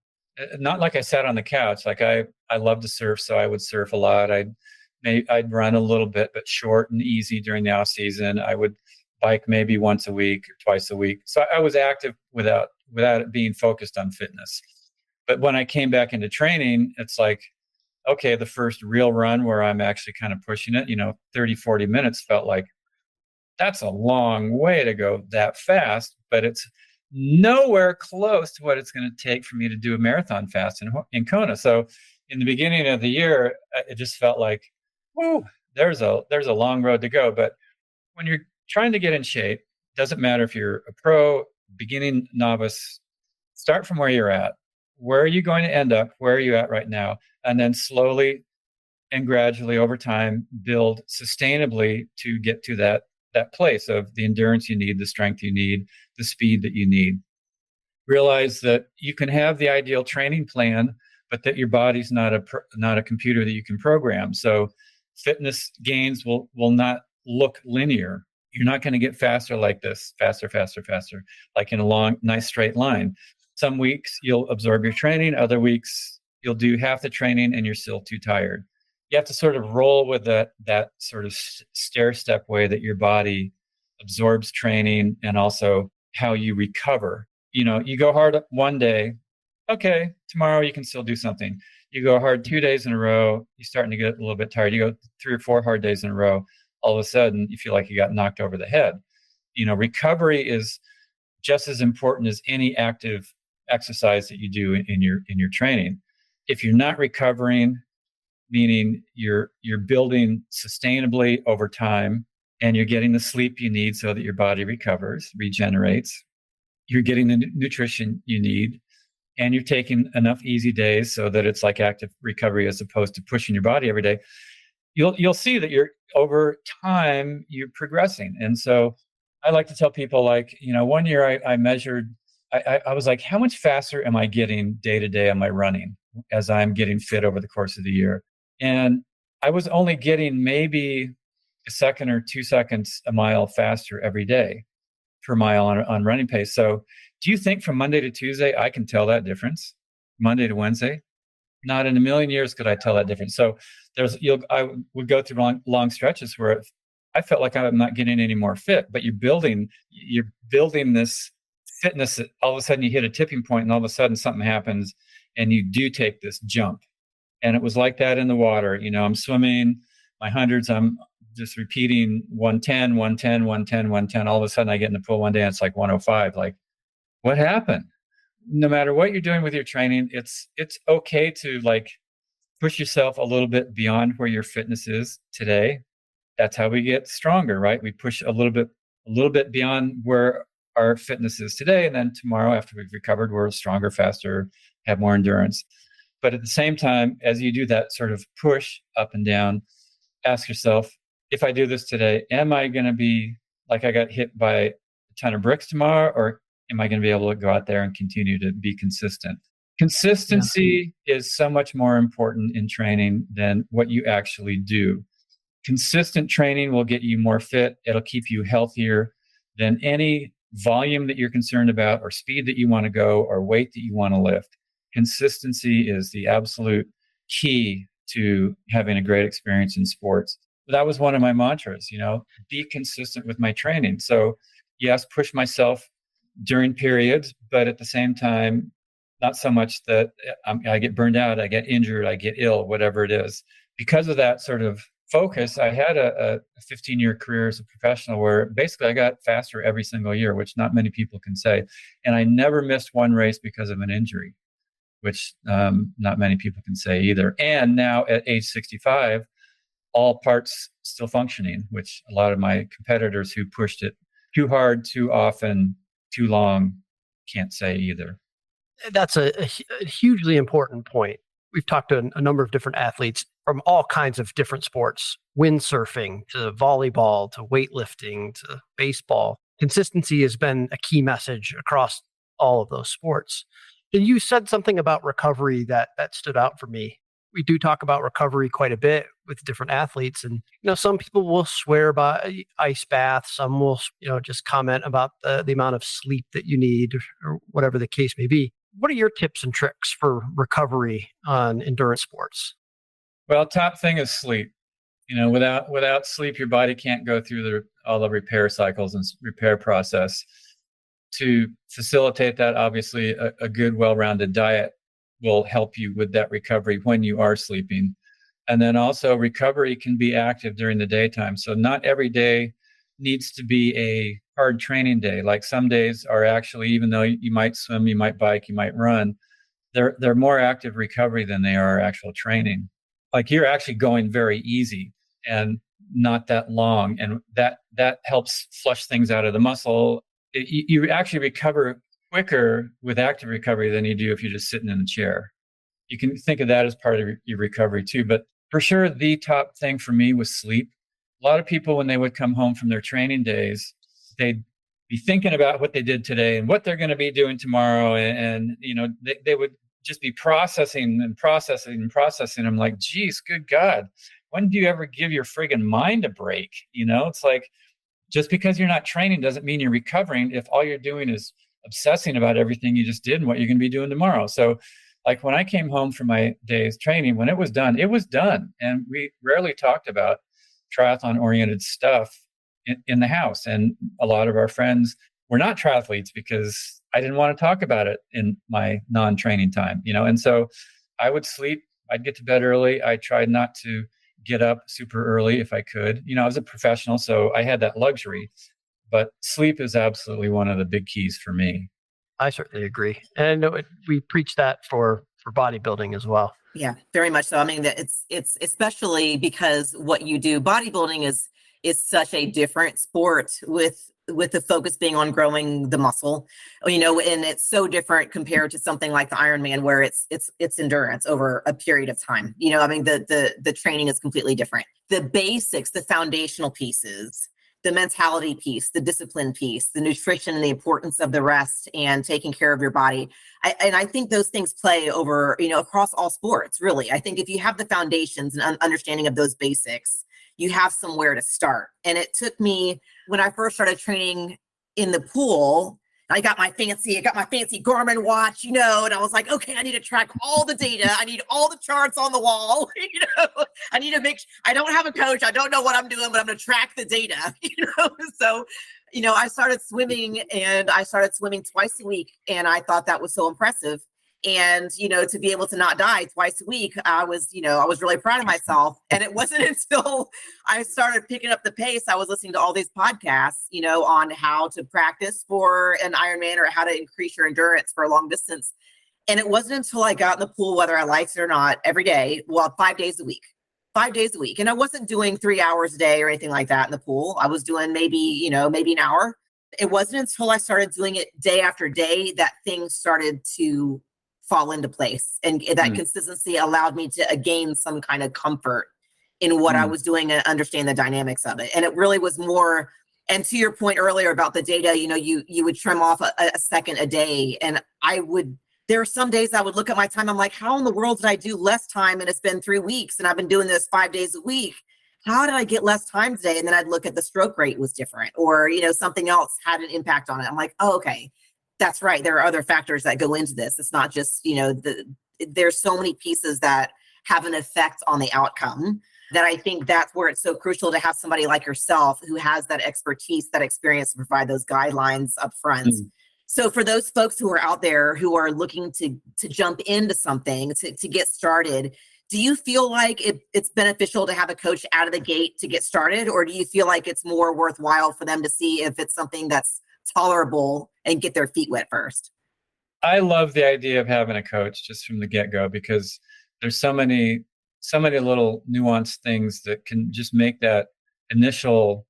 not like I sat on the couch. Like I love to surf, so I would surf a lot. I'd run a little bit, but short and easy during the off season. I would bike maybe once a week or twice a week. So I was active without without it being focused on fitness. But when I came back into training, it's like, okay, the first real run where I'm actually kind of pushing it, 30, 40 minutes felt like that's a long way to go that fast, but it's nowhere close to what it's going to take for me to do a marathon fast in Kona. So in the beginning of the year, it just felt like, whoo, there's a long road to go. But when you're trying to get in shape, doesn't matter if you're a pro, beginning, novice, start from where you're at. Where are you going to end up? Where are you at right now? And then slowly and gradually over time, build sustainably to get to that place of the endurance you need, the strength you need, the speed that you need. Realize that you can have the ideal training plan, but that your body's not a computer that you can program. So fitness gains will not look linear. You're not going to get faster like this, faster, like in a long, nice straight line. Some weeks you'll absorb your training. Other weeks you'll do half the training and you're still too tired. You have to sort of roll with that sort of stair-step way that your body absorbs training and also how you recover. You go hard one day, okay, tomorrow you can still do something. You go hard 2 days in a row, you're starting to get a little bit tired. You go 3 or 4 hard days in a row, all of a sudden you feel like you got knocked over the head. Recovery is just as important as any active exercise that you do in your training. If you're not recovering, meaning you're building sustainably over time and you're getting the sleep you need so that your body recovers, regenerates, you're getting the nutrition you need, and you're taking enough easy days so that it's like active recovery as opposed to pushing your body every day, you'll see that over time you're progressing. And so I like to tell people, like, 1 year I measured, I was like, how much faster am I getting day to day on my running as I'm getting fit over the course of the year? And I was only getting maybe a second or 2 seconds a mile faster every day per mile on running pace. So do you think from Monday to Tuesday, I can tell that difference? Monday to Wednesday? Not in a million years could I tell that difference. So I would go through long stretches where I felt like I'm not getting any more fit, but you're building this fitness. All of a sudden you hit a tipping point and all of a sudden something happens and you do take this jump. And it was like that in the water. I'm swimming my hundreds. I'm just repeating 110, 110, 110, 110. All of a sudden I get in the pool one day and it's like 105. Like, what happened? No matter what you're doing with your training, it's okay to like push yourself a little bit beyond where your fitness is today. That's how we get stronger, right? We push a little bit beyond where our fitness is today. And then tomorrow, after we've recovered, we're stronger, faster, have more endurance. But at the same time, as you do that sort of push up and down, ask yourself, if I do this today, am I going to be like I got hit by a ton of bricks tomorrow, or am I going to be able to go out there and continue to be consistent? Consistency is so much more important in training than what you actually do. Consistent training will get you more fit. It'll keep you healthier than any volume that you're concerned about, or speed that you want to go, or weight that you want to lift. Consistency is the absolute key to having a great experience in sports. That was one of my mantras, be consistent with my training. So yes, push myself during periods, but at the same time, not so much that I get burned out, I get injured, I get ill, whatever it is. Because of that sort of focus, I had a 15-year career as a professional where basically I got faster every single year, which not many people can say. And I never missed one race because of an injury, which not many people can say either. And now at age 65, all parts still functioning, which a lot of my competitors who pushed it too hard, too often, too long can't say either. That's a hugely important point. We've talked to a number of different athletes from all kinds of different sports, windsurfing to volleyball to weightlifting to baseball. Consistency has been a key message across all of those sports. And you said something about recovery that stood out for me. We do talk about recovery quite a bit with different athletes. And, some people will swear by ice baths. Some will, just comment about the amount of sleep that you need or whatever the case may be. What are your tips and tricks for recovery on endurance sports? Well, top thing is sleep. Without sleep, your body can't go through all the repair cycles and repair process. to facilitate that, obviously, a good, well-rounded diet will help you with that recovery when you are sleeping. And then also recovery can be active during the daytime. So not every day needs to be a hard training day. Like some days are actually, even though you might swim, you might bike, you might run, they're more active recovery than they are actual training. Like you're actually going very easy and not that long. And that helps flush things out of the muscle. You actually recover quicker with active recovery than you do if you're just sitting in a chair. You can think of that as part of your recovery too. But for sure, the top thing for me was sleep. A lot of people, when they would come home from their training days, they'd be thinking about what they did today and what they're going to be doing tomorrow. And they would just be processing. I'm like, geez, good God, when do you ever give your friggin' mind a break? It's like, just because you're not training doesn't mean you're recovering if all you're doing is obsessing about everything you just did and what you're going to be doing tomorrow. So like when I came home from my day's training, when it was done, it was done. And we rarely talked about triathlon-oriented stuff in the house. And a lot of our friends were not triathletes because I didn't want to talk about it in my non-training time, And so I would sleep. I'd get to bed early. I tried not to get up super early if I could. I was a professional, so I had that luxury. But sleep is absolutely one of the big keys for me. I certainly agree. And I know we preach that for bodybuilding as well. Yeah, very much so. I mean, that it's especially because what you do, bodybuilding is such a different sport with the focus being on growing the muscle, and it's so different compared to something like the Ironman where it's endurance over a period of time. I mean, the training is completely different. The basics, the foundational pieces, the mentality piece, the discipline piece, the nutrition and the importance of the rest and taking care of your body. I think those things play over, across all sports, really. I think if you have the foundations and understanding of those basics, you have somewhere to start. And it took me, when I first started training in the pool, I got my fancy Garmin watch, and I was like, okay, I need to track all the data. I need all the charts on the wall. I need to I don't have a coach. I don't know what I'm doing, but I'm going to track the data, So, I started swimming twice a week. And I thought that was so impressive. And, to be able to not die twice a week, I was really proud of myself. And it wasn't until I started picking up the pace, I was listening to all these podcasts, on how to practice for an Ironman or how to increase your endurance for a long distance. And it wasn't until I got in the pool, whether I liked it or not, every day, 5 days a week. And I wasn't doing 3 hours a day or anything like that in the pool. I was doing maybe an hour. It wasn't until I started doing it day after day that things started to fall into place. And that consistency allowed me to gain some kind of comfort in what I was doing and understand the dynamics of it. And it really was more, and to your point earlier about the data, you would trim off a second a day. And there are some days I would look at my time. I'm like, how in the world did I do less time? And it's been 3 weeks and I've been doing this 5 days a week. How did I get less time today? And then I'd look at the stroke rate was different, or, something else had an impact on it. I'm like, oh, okay. That's right. There are other factors that go into this. It's not just, there's so many pieces that have an effect on the outcome that I think that's where it's so crucial to have somebody like yourself who has that expertise, that experience to provide those guidelines up front. So for those folks who are out there who are looking to jump into something, to get started, do you feel like it's beneficial to have a coach out of the gate to get started? Or do you feel like it's more worthwhile for them to see if it's something that's tolerable and get their feet wet first? I love the idea of having a coach just from the get-go, because there's so many little nuanced things that can just make that initial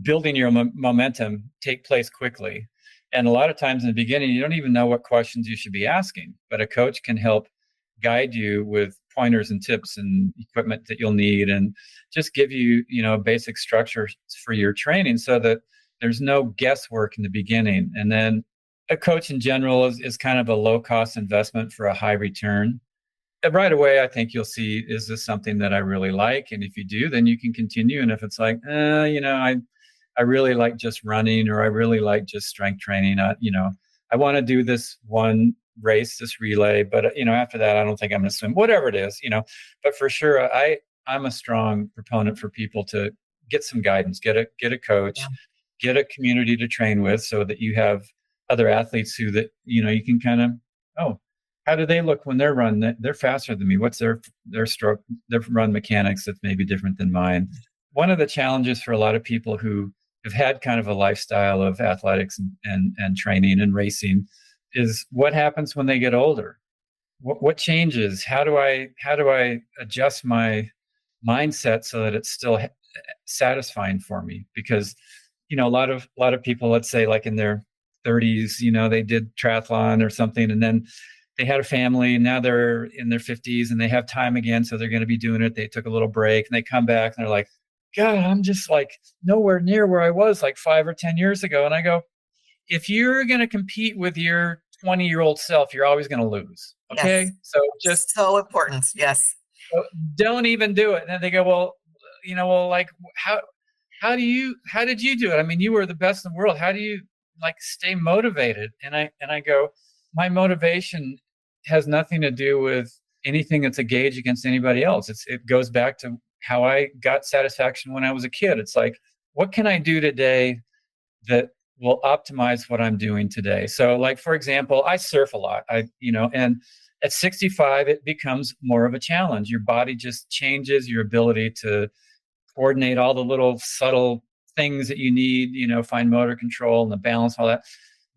building your momentum take place quickly. And a lot of times in the beginning, you don't even know what questions you should be asking, but a coach can help guide you with pointers and tips and equipment that you'll need, and just give you, basic structure for your training so that there's no guesswork in the beginning. And then a coach in general is kind of a low cost investment for a high return. And right away, I think you'll see, is this something that I really like? And if you do, then you can continue. And if it's like, I really like just running, or I really like just strength training, I want to do this one race, this relay, but after that, I don't think I'm going to swim, whatever it is, but for sure, I'm a strong proponent for people to get some guidance, get a coach, get a community to train with, so that you have other athletes who that, you can kind of, oh, how do they look when they're run? They're faster than me. What's their stroke, their run mechanics that's maybe different than mine? One of the challenges for a lot of people who have had kind of a lifestyle of athletics and training and racing is what happens when they get older? What changes? How do I adjust my mindset so that it's still satisfying for me? Because a lot of people, let's say like in their 30s, they did triathlon or something, and then they had a family, and now they're in their 50s and they have time again, so they're going to be doing it. They took a little break and they come back and they're like, God, I'm just like nowhere near where I was like 5 or 10 years ago. And I go, if you're going to compete with your 20-year-old self, you're always going to lose. Okay. Yes. So just so important. Yes. don't even do it. And then they go, well, like how did you do it? I mean, you were the best in the world. How do you like stay motivated? And I go, my motivation has nothing to do with anything that's a gauge against anybody else. It goes back to how I got satisfaction when I was a kid. It's like, what can I do today that will optimize what I'm doing today? So like, for example, I surf a lot, and at 65, it becomes more of a challenge. Your body just changes, your ability to coordinate all the little subtle things that you need, fine motor control and the balance, all that.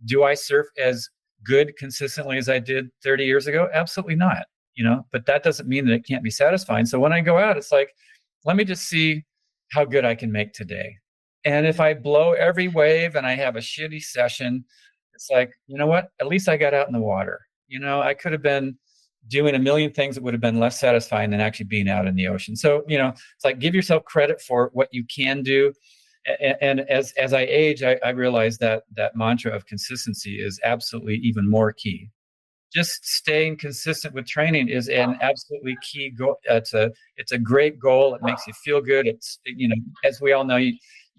Do I surf as good consistently as I did 30 years ago? Absolutely not, but that doesn't mean that it can't be satisfying. So when I go out, it's like, let me just see how good I can make today. And if I blow every wave and I have a shitty session, it's like, you know what? At least I got out in the water. I could have been doing a million things that would have been less satisfying than actually being out in the ocean. So, it's like, give yourself credit for what you can do. And as I age, I realize that mantra of consistency is absolutely even more key. Just staying consistent with training is an absolutely key goal. It's a great goal. It makes you feel good. It's, as we all know,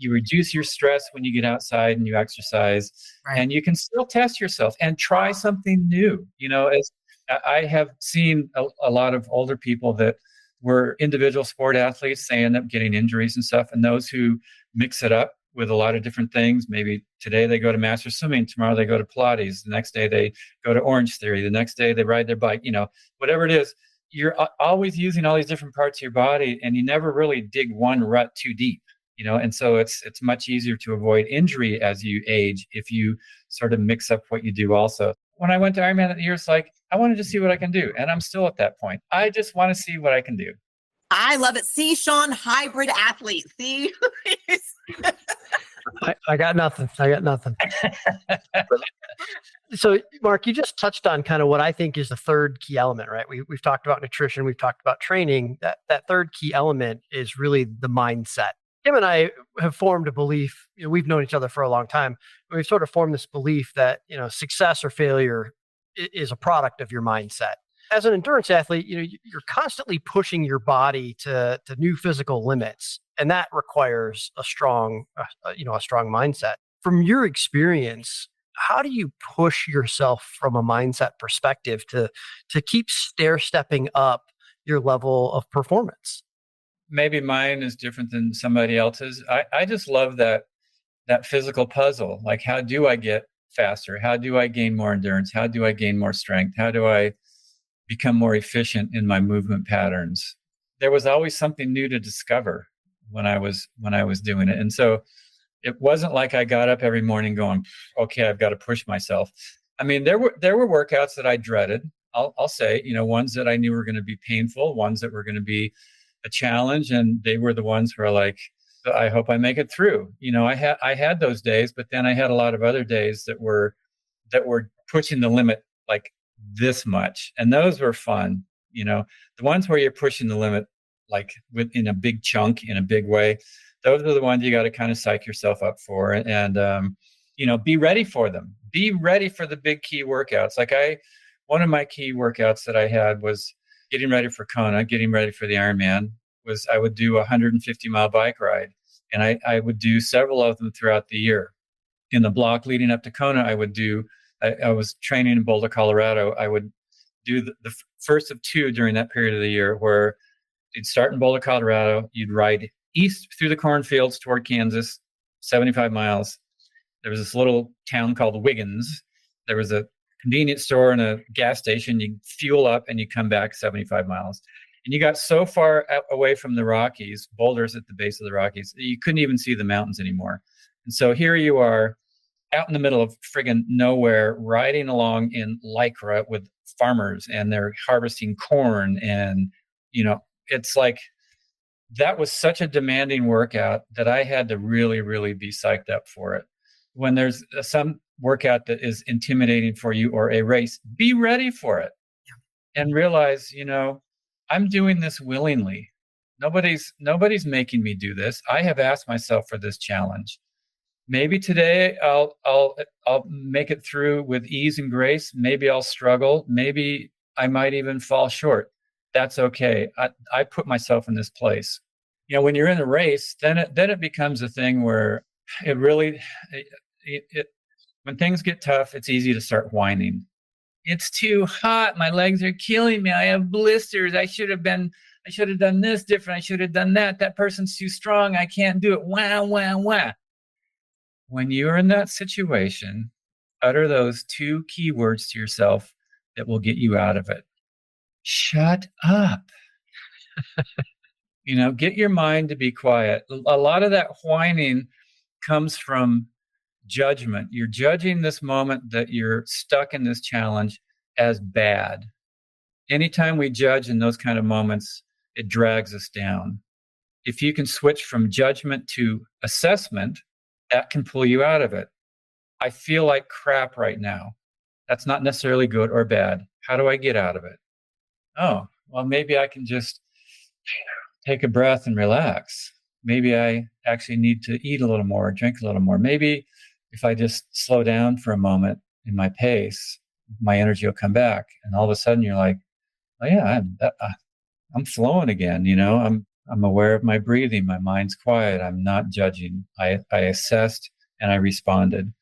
you reduce your stress when you get outside and you exercise, right. And you can still test yourself and try something new. As I have seen a lot of older people that were individual sport athletes, they end up getting injuries and stuff. And those who mix it up with a lot of different things, maybe today they go to master swimming, tomorrow they go to Pilates, the next day they go to Orange Theory, the next day they ride their bike, whatever it is, you're always using all these different parts of your body and you never really dig one rut too deep, and so it's much easier to avoid injury as you age if you sort of mix up what you do also. When I went to Ironman that year, it's like, I wanted to see what I can do. And I'm still at that point. I just want to see what I can do. I love it. See, Sean, hybrid athlete. See? I got nothing. So, Mark, you just touched on kind of what I think is the third key element, right? We've talked about nutrition. We've talked about training. That third key element is really the mindset. Kim and I have formed a belief, we've known each other for a long time. We've sort of formed this belief that, success or failure is a product of your mindset. As an endurance athlete, you're constantly pushing your body to new physical limits, and that requires a strong mindset. From your experience, how do you push yourself from a mindset perspective to keep stair-stepping up your level of performance? Maybe mine is different than somebody else's. I just love that physical puzzle. Like, how do I get faster? How do I gain more endurance? How do I gain more strength? How do I become more efficient in my movement patterns? There was always something new to discover when I was doing it. And so it wasn't like I got up every morning going, okay, I've got to push myself. I mean, there were workouts that I dreaded. I'll say, ones that I knew were going to be painful, ones that were going to be a challenge, and they were the ones where like, I hope I make it through. I had those days, but then I had a lot of other days that were pushing the limit like this much, and those were fun. The ones where you're pushing the limit like in a big chunk, in a big way, those are the ones you got to kind of psych yourself up for, and be ready for them. Be ready for the big key workouts. Like one of my key workouts that I had was getting ready for Kona, getting ready for the Ironman. Was I would do a 150-mile bike ride, and I would do several of them throughout the year. In the block leading up to Kona, I was training in Boulder, Colorado. I would do the first of two during that period of the year, where you'd start in Boulder, Colorado. You'd ride east through the cornfields toward Kansas, 75 miles. There was this little town called Wiggins. There was a convenience store and a gas station. You fuel up and you come back 75 miles. And you got so far away from the Rockies, boulders at the base of the Rockies, you couldn't even see the mountains anymore. And so here you are out in the middle of friggin' nowhere, riding along in Lycra with farmers, and they're harvesting corn. And, it's like, that was such a demanding workout that I had to really, really be psyched up for it. When there's some workout that is intimidating for you or a race, be ready for it and realize, I'm doing this willingly. Nobody's making me do this. I have asked myself for this challenge. Maybe today I'll make it through with ease and grace. Maybe I'll struggle. Maybe I might even fall short. That's okay. I put myself in this place. When you're in a race, then it becomes a thing where it really, when things get tough, it's easy to start whining. It's too hot. My legs are killing me. I have blisters. I should have done this different. I should have done that. That person's too strong. I can't do it. Wah, wah, wah. When you're in that situation, utter those 2 key words to yourself that will get you out of it. Shut up. Get your mind to be quiet. A lot of that whining comes from judgment. You're judging this moment that you're stuck in this challenge as bad. Anytime we judge in those kind of moments, it drags us down. If you can switch from judgment to assessment, that can pull you out of it. I feel like crap right now. That's not necessarily good or bad. How do I get out of it? Oh, well, maybe I can just take a breath and relax. Maybe I actually need to eat a little more, drink a little more. Maybe if I just slow down for a moment in my pace, my energy will come back. And all of a sudden you're like, oh yeah, I'm flowing again. I'm aware of my breathing. My mind's quiet. I'm not judging. I assessed and I responded.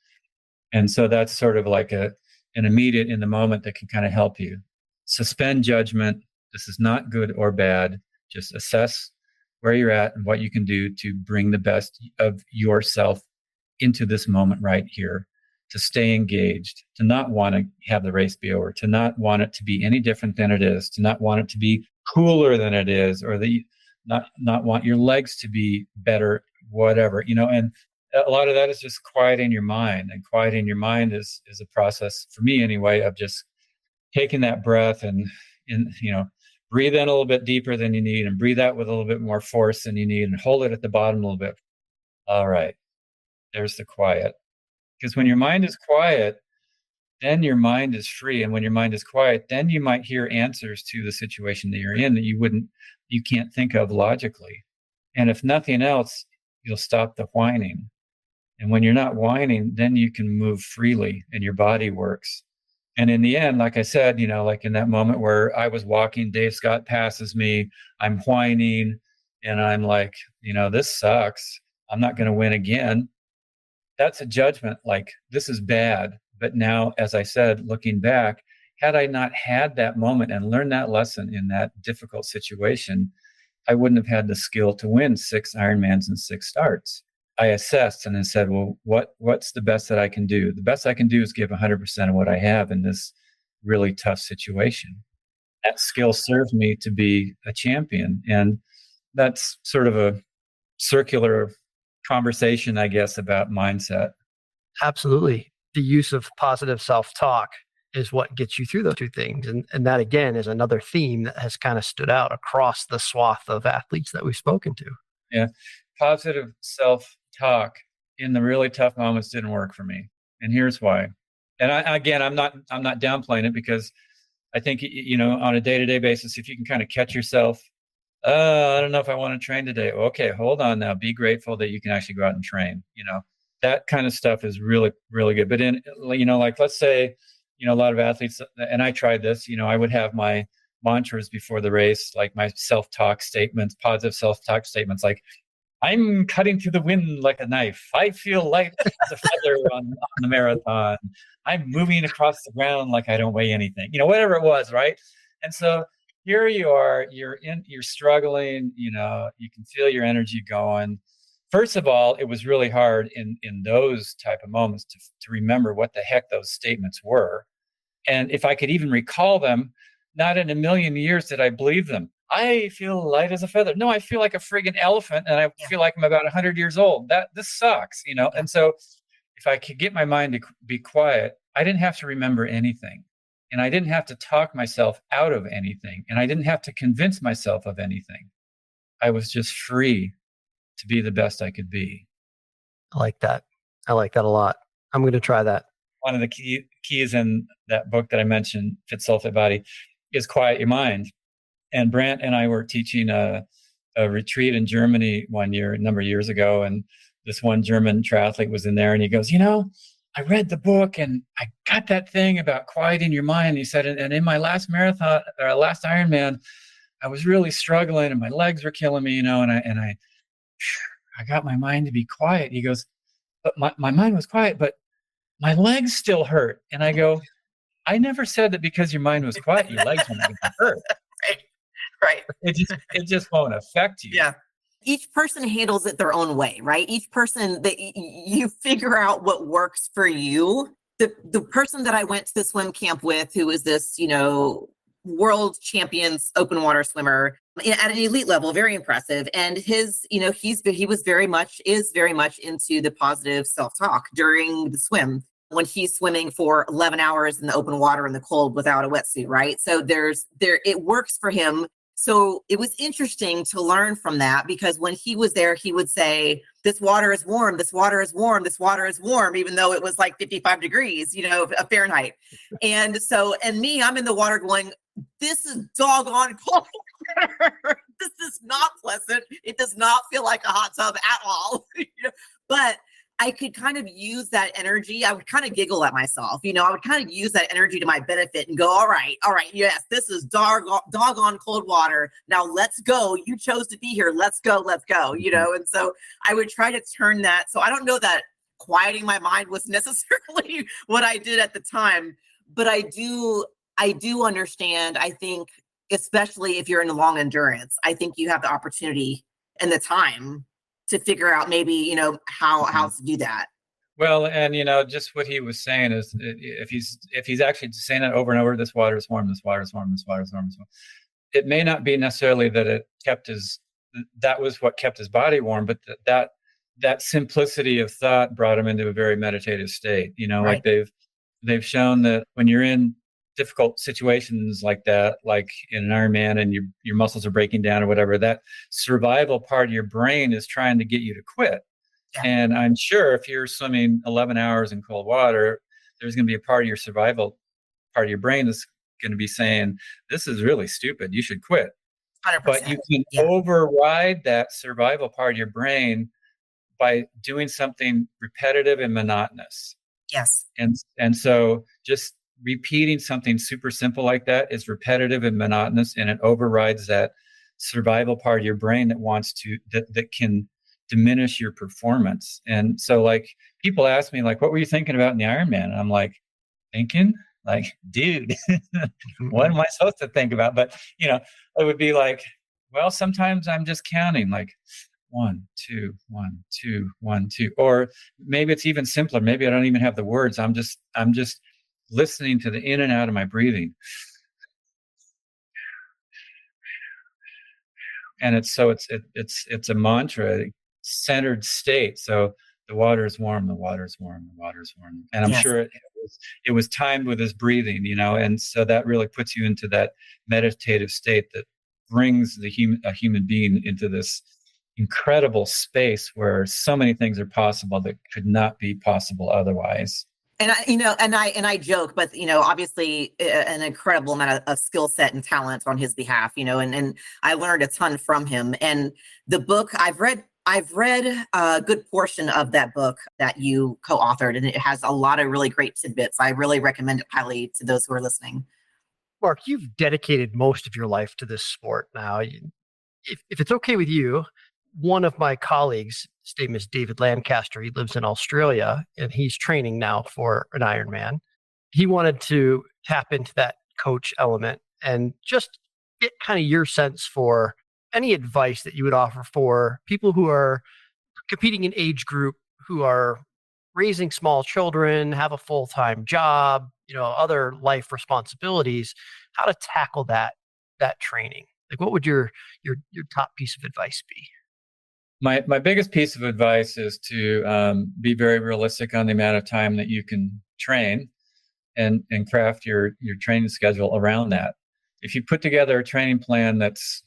And so that's sort of like an immediate in the moment that can kind of help you. Suspend judgment. This is not good or bad. Just assess where you're at and what you can do to bring the best of yourself into this moment right here, to stay engaged, to not want to have the race be over, to not want it to be any different than it is, to not want it to be cooler than it is, or not want your legs to be better, whatever, and a lot of that is just quieting your mind. And quieting your mind is a process, for me anyway, of just taking that breath and breathe in a little bit deeper than you need and breathe out with a little bit more force than you need and hold it at the bottom a little bit. All right. There's the quiet. Because when your mind is quiet, then your mind is free. And when your mind is quiet, then you might hear answers to the situation that you're in that you can't think of logically. And if nothing else, you'll stop the whining. And when you're not whining, then you can move freely and your body works. And in the end, like I said, like in that moment where I was walking, Dave Scott passes me, I'm whining, and I'm like, this sucks. I'm not going to win again. That's a judgment, like, this is bad. But now, as I said, looking back, had I not had that moment and learned that lesson in that difficult situation, I wouldn't have had the skill to win 6 Ironmans and 6 starts. I assessed and then said, well, what's the best that I can do? The best I can do is give 100% of what I have in this really tough situation. That skill served me to be a champion. And that's sort of a circular conversation, I guess, about mindset. Absolutely. The use of positive self-talk is what gets you through those 2 things. And that, again, is another theme that has kind of stood out across the swath of athletes that we've spoken to. Yeah. Positive self-talk in the really tough moments didn't work for me. And here's why. And I'm not downplaying it, because I think, on a day-to-day basis, if you can kind of catch yourself, I don't know if I want to train today. Okay, hold on now. Be grateful that you can actually go out and train. That kind of stuff is really, really good. But like, let's say, a lot of athletes, and I tried this, I would have my mantras before the race, like my self-talk statements, positive self-talk statements, like, I'm cutting through the wind like a knife. I feel light as a feather on the marathon. I'm moving across the ground like I don't weigh anything. Whatever it was, right? And so here you are, you're struggling, you can feel your energy going. first of all, it was really hard in those type of moments to remember what the heck those statements were. And if I could even recall them, not in a million years did I believe them. I feel light as a feather. No, I feel like a friggin' elephant, and I feel like I'm about 100 years old. This sucks, you know? And so if I could get my mind to be quiet, I didn't have to remember anything. And I didn't have to talk myself out of anything. And I didn't have to convince myself of anything. I was just free to be the best I could be. I like that. I like that a lot. I'm going to try that. One of the keys in that book that I mentioned, Fit Soul, Fit Body, is quiet your mind. And Brant and I were teaching a retreat in Germany one year, a number of years ago. And this one German triathlete was in there, and he goes, you know, I read the book and I got that thing about quieting your mind. He said, and in my last marathon, or last Ironman, I was really struggling and my legs were killing me, you know, and I got my mind to be quiet. He goes, but my mind was quiet, but my legs still hurt. And I go, I never said that because your mind was quiet, your legs won't hurt. Right. It just won't affect you. Yeah. Each person handles it their own way, right? Each person, that you figure out what works for you. The person that I went to the swim camp with, who is this, you know, world champions open water swimmer at an elite level, very impressive. And his, you know, is very much into the positive self-talk during the swim when he's swimming for 11 hours in the open water in the cold without a wetsuit, right? So it works for him. So it was interesting to learn from that, because when he was there, he would say, this water is warm, this water is warm, this water is warm, even though it was like 55 degrees, you know, Fahrenheit. And so, and me, I'm in the water going, this is doggone cold. This is not pleasant. It does not feel like a hot tub at all. You know? But I could kind of use that energy. I would kind of giggle at myself. You know, I would kind of use that energy to my benefit and go, all right, yes, this is doggone cold water. Now let's go. You chose to be here. Let's go, you know? And so I would try to turn that. So I don't know that quieting my mind was necessarily what I did at the time, but I do understand. I think, especially if you're in a long endurance, I think you have the opportunity and the time to figure out maybe, you know, how to do that. Well, and you know, just what he was saying is, if he's actually saying it over and over, this water is warm, this water is warm, this water is warm, this water. It may not be necessarily that that was what kept his body warm, but that simplicity of thought brought him into a very meditative state. You know, right. Like they've shown that when you're in difficult situations like that, like in an Ironman and your muscles are breaking down or whatever, that survival part of your brain is trying to get you to quit. Yeah. And I'm sure if you're swimming 11 hours in cold water, there's going to be a part of your survival part of your brain that's going to be saying, this is really stupid, you should quit. 100%. But you can override that survival part of your brain by doing something repetitive and monotonous. Yes. And so just repeating something super simple like that is repetitive and monotonous, and it overrides that survival part of your brain that can diminish your performance. And so, like, people ask me, like, what were you thinking about in the Ironman? And I'm like, thinking? Like, dude, what am I supposed to think about? But, you know, it would be like, well, sometimes I'm just counting, like 1, 2, 1, 2, 1, 2. Or maybe it's even simpler. Maybe I don't even have the words. I'm just listening to the in and out of my breathing. And it's a mantra, centered state. So the water is warm, the water is warm, the water is warm. And I'm sure it was timed with his breathing, you know, and so that really puts you into that meditative state that brings a human being into this incredible space where so many things are possible that could not be possible otherwise. And I joke, but, you know, obviously an incredible amount of skill set and talent on his behalf, you know, and I learned a ton from him. And the book I've read a good portion of that book that you co-authored, and it has a lot of really great tidbits. I really recommend it highly to those who are listening. Mark, you've dedicated most of your life to this sport now. If it's okay with you, one of my colleagues, his name is David Lancaster. He lives in Australia and he's training now for an Ironman. He wanted to tap into that coach element and just get kind of your sense for any advice that you would offer for people who are competing in age group who are raising small children, have a full-time job, other life responsibilities, how to tackle that training? Like, what would your top piece of advice be? My biggest piece of advice is to be very realistic on the amount of time that you can train, and craft your training schedule around that. If you put together a training plan that's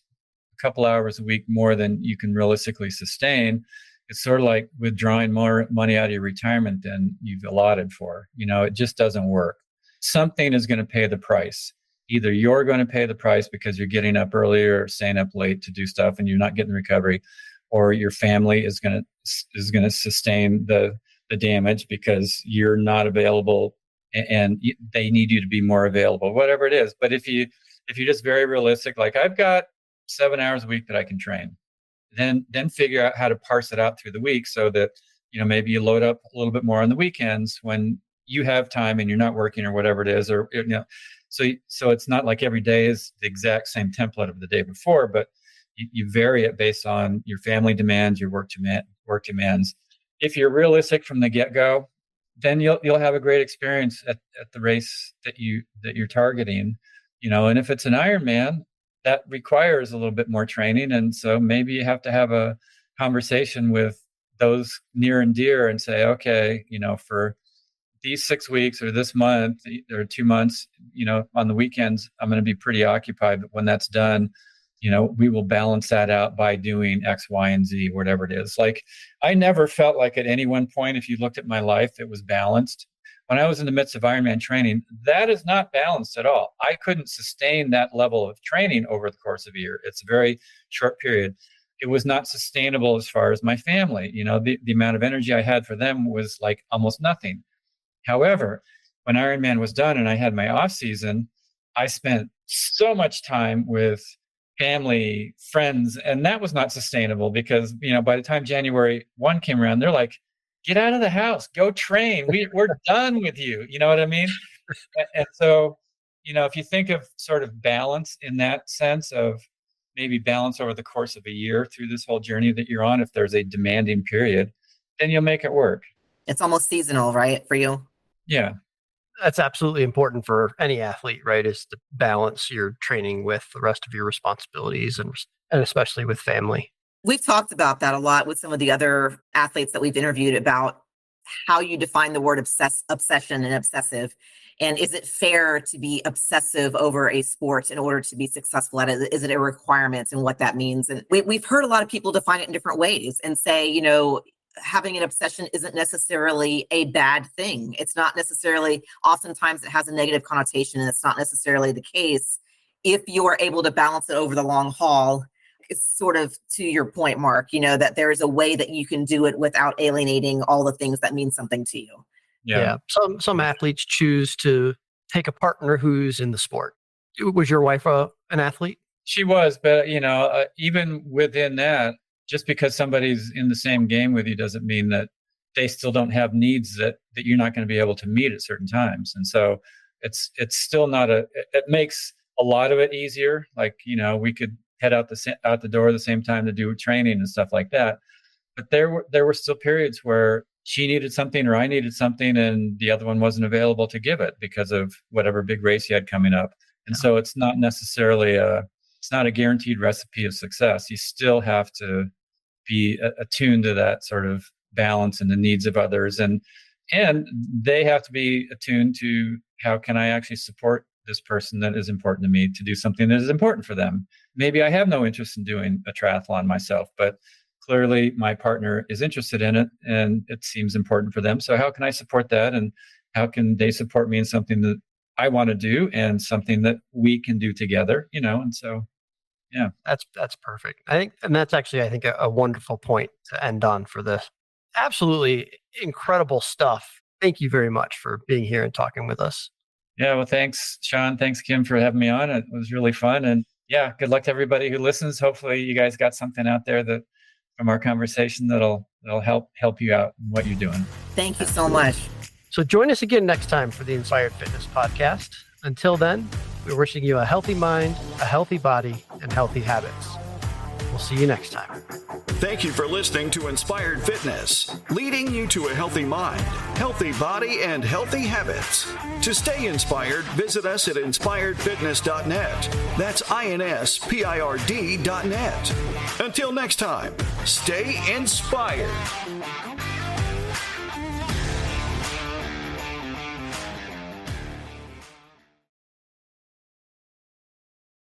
a couple hours a week more than you can realistically sustain, it's sort of like withdrawing more money out of your retirement than you've allotted for. It just doesn't work. Something is going to pay the price. Either you're going to pay the price because you're getting up earlier or staying up late to do stuff and you're not getting recovery, or your family is going to sustain the damage because you're not available and they need you to be more available, whatever it is. But if you're just very realistic, like, I've got 7 hours a week that I can train, then figure out how to parse it out through the week so that, maybe you load up a little bit more on the weekends when you have time and you're not working or whatever it is, or, so it's not like every day is the exact same template of the day before, but you vary it based on your family demands, your work demands. If you're realistic from the get-go, then you'll have a great experience at the race that you're targeting, and if it's an Ironman, that requires a little bit more training. And so maybe you have to have a conversation with those near and dear and say, okay, for these 6 weeks or this month or 2 months, on the weekends, I'm going to be pretty occupied. But when that's done, we will balance that out by doing X, Y, and Z, whatever it is. Like, I never felt like at any one point, if you looked at my life, it was balanced. When I was in the midst of Ironman training, that is not balanced at all. I couldn't sustain that level of training over the course of a year. It's a very short period. It was not sustainable as far as my family. The amount of energy I had for them was like almost nothing. However, when Ironman was done and I had my off season, I spent so much time with family, friends, and that was not sustainable because, by the time January 1 came around, they're like, get out of the house, go train. We're done with you. You know what I mean? And so, if you think of sort of balance in that sense of maybe balance over the course of a year through this whole journey that you're on, if there's a demanding period, then you'll make it work. It's almost seasonal, right, for you? Yeah. That's absolutely important for any athlete, right? Is to balance your training with the rest of your responsibilities and especially with family. We've talked about that a lot with some of the other athletes that we've interviewed about how you define the word obsession and obsessive. And is it fair to be obsessive over a sport in order to be successful at it? Is it a requirement and what that means? And we've heard a lot of people define it in different ways and say, having an obsession isn't necessarily a bad thing. It's not necessarily, oftentimes it has a negative connotation, and it's not necessarily the case if you're able to balance it over the long haul. It's sort of to your point, Mark, that there is a way that you can do it without alienating all the things that mean something to you. Yeah. Some athletes choose to take a partner who's in the sport. Was your wife an athlete? She was, but even within that, just because somebody's in the same game with you doesn't mean that they still don't have needs that you're not going to be able to meet at certain times. And so it's still not it makes a lot of it easier. Like, we could head out the door at the same time to do training and stuff like that. But there were still periods where she needed something or I needed something and the other one wasn't available to give it because of whatever big race he had coming up. And so it's not necessarily it's not a guaranteed recipe of success. You still have to be attuned to that sort of balance and the needs of others. And they have to be attuned to how can I actually support this person that is important to me to do something that is important for them. Maybe I have no interest in doing a triathlon myself, but clearly my partner is interested in it and it seems important for them. So how can I support that? And how can they support me in something that I want to do and something that we can do together, and so, yeah. That's perfect. I think a wonderful point to end on for this. Absolutely incredible stuff. Thank you very much for being here and talking with us. Yeah, well, thanks, Sean. Thanks, Kim, for having me on. It was really fun. And yeah, good luck to everybody who listens. Hopefully you guys got something out there that from our conversation that'll help you out in what you're doing. Thank you so much. So join us again next time for the Inspired Fitness Podcast. Until then, we're wishing you a healthy mind, a healthy body, and healthy habits. We'll see you next time. Thank you for listening to Inspired Fitness, leading you to a healthy mind, healthy body, and healthy habits. To stay inspired, visit us at inspiredfitness.net. That's INSPIRD.net. Until next time, stay inspired.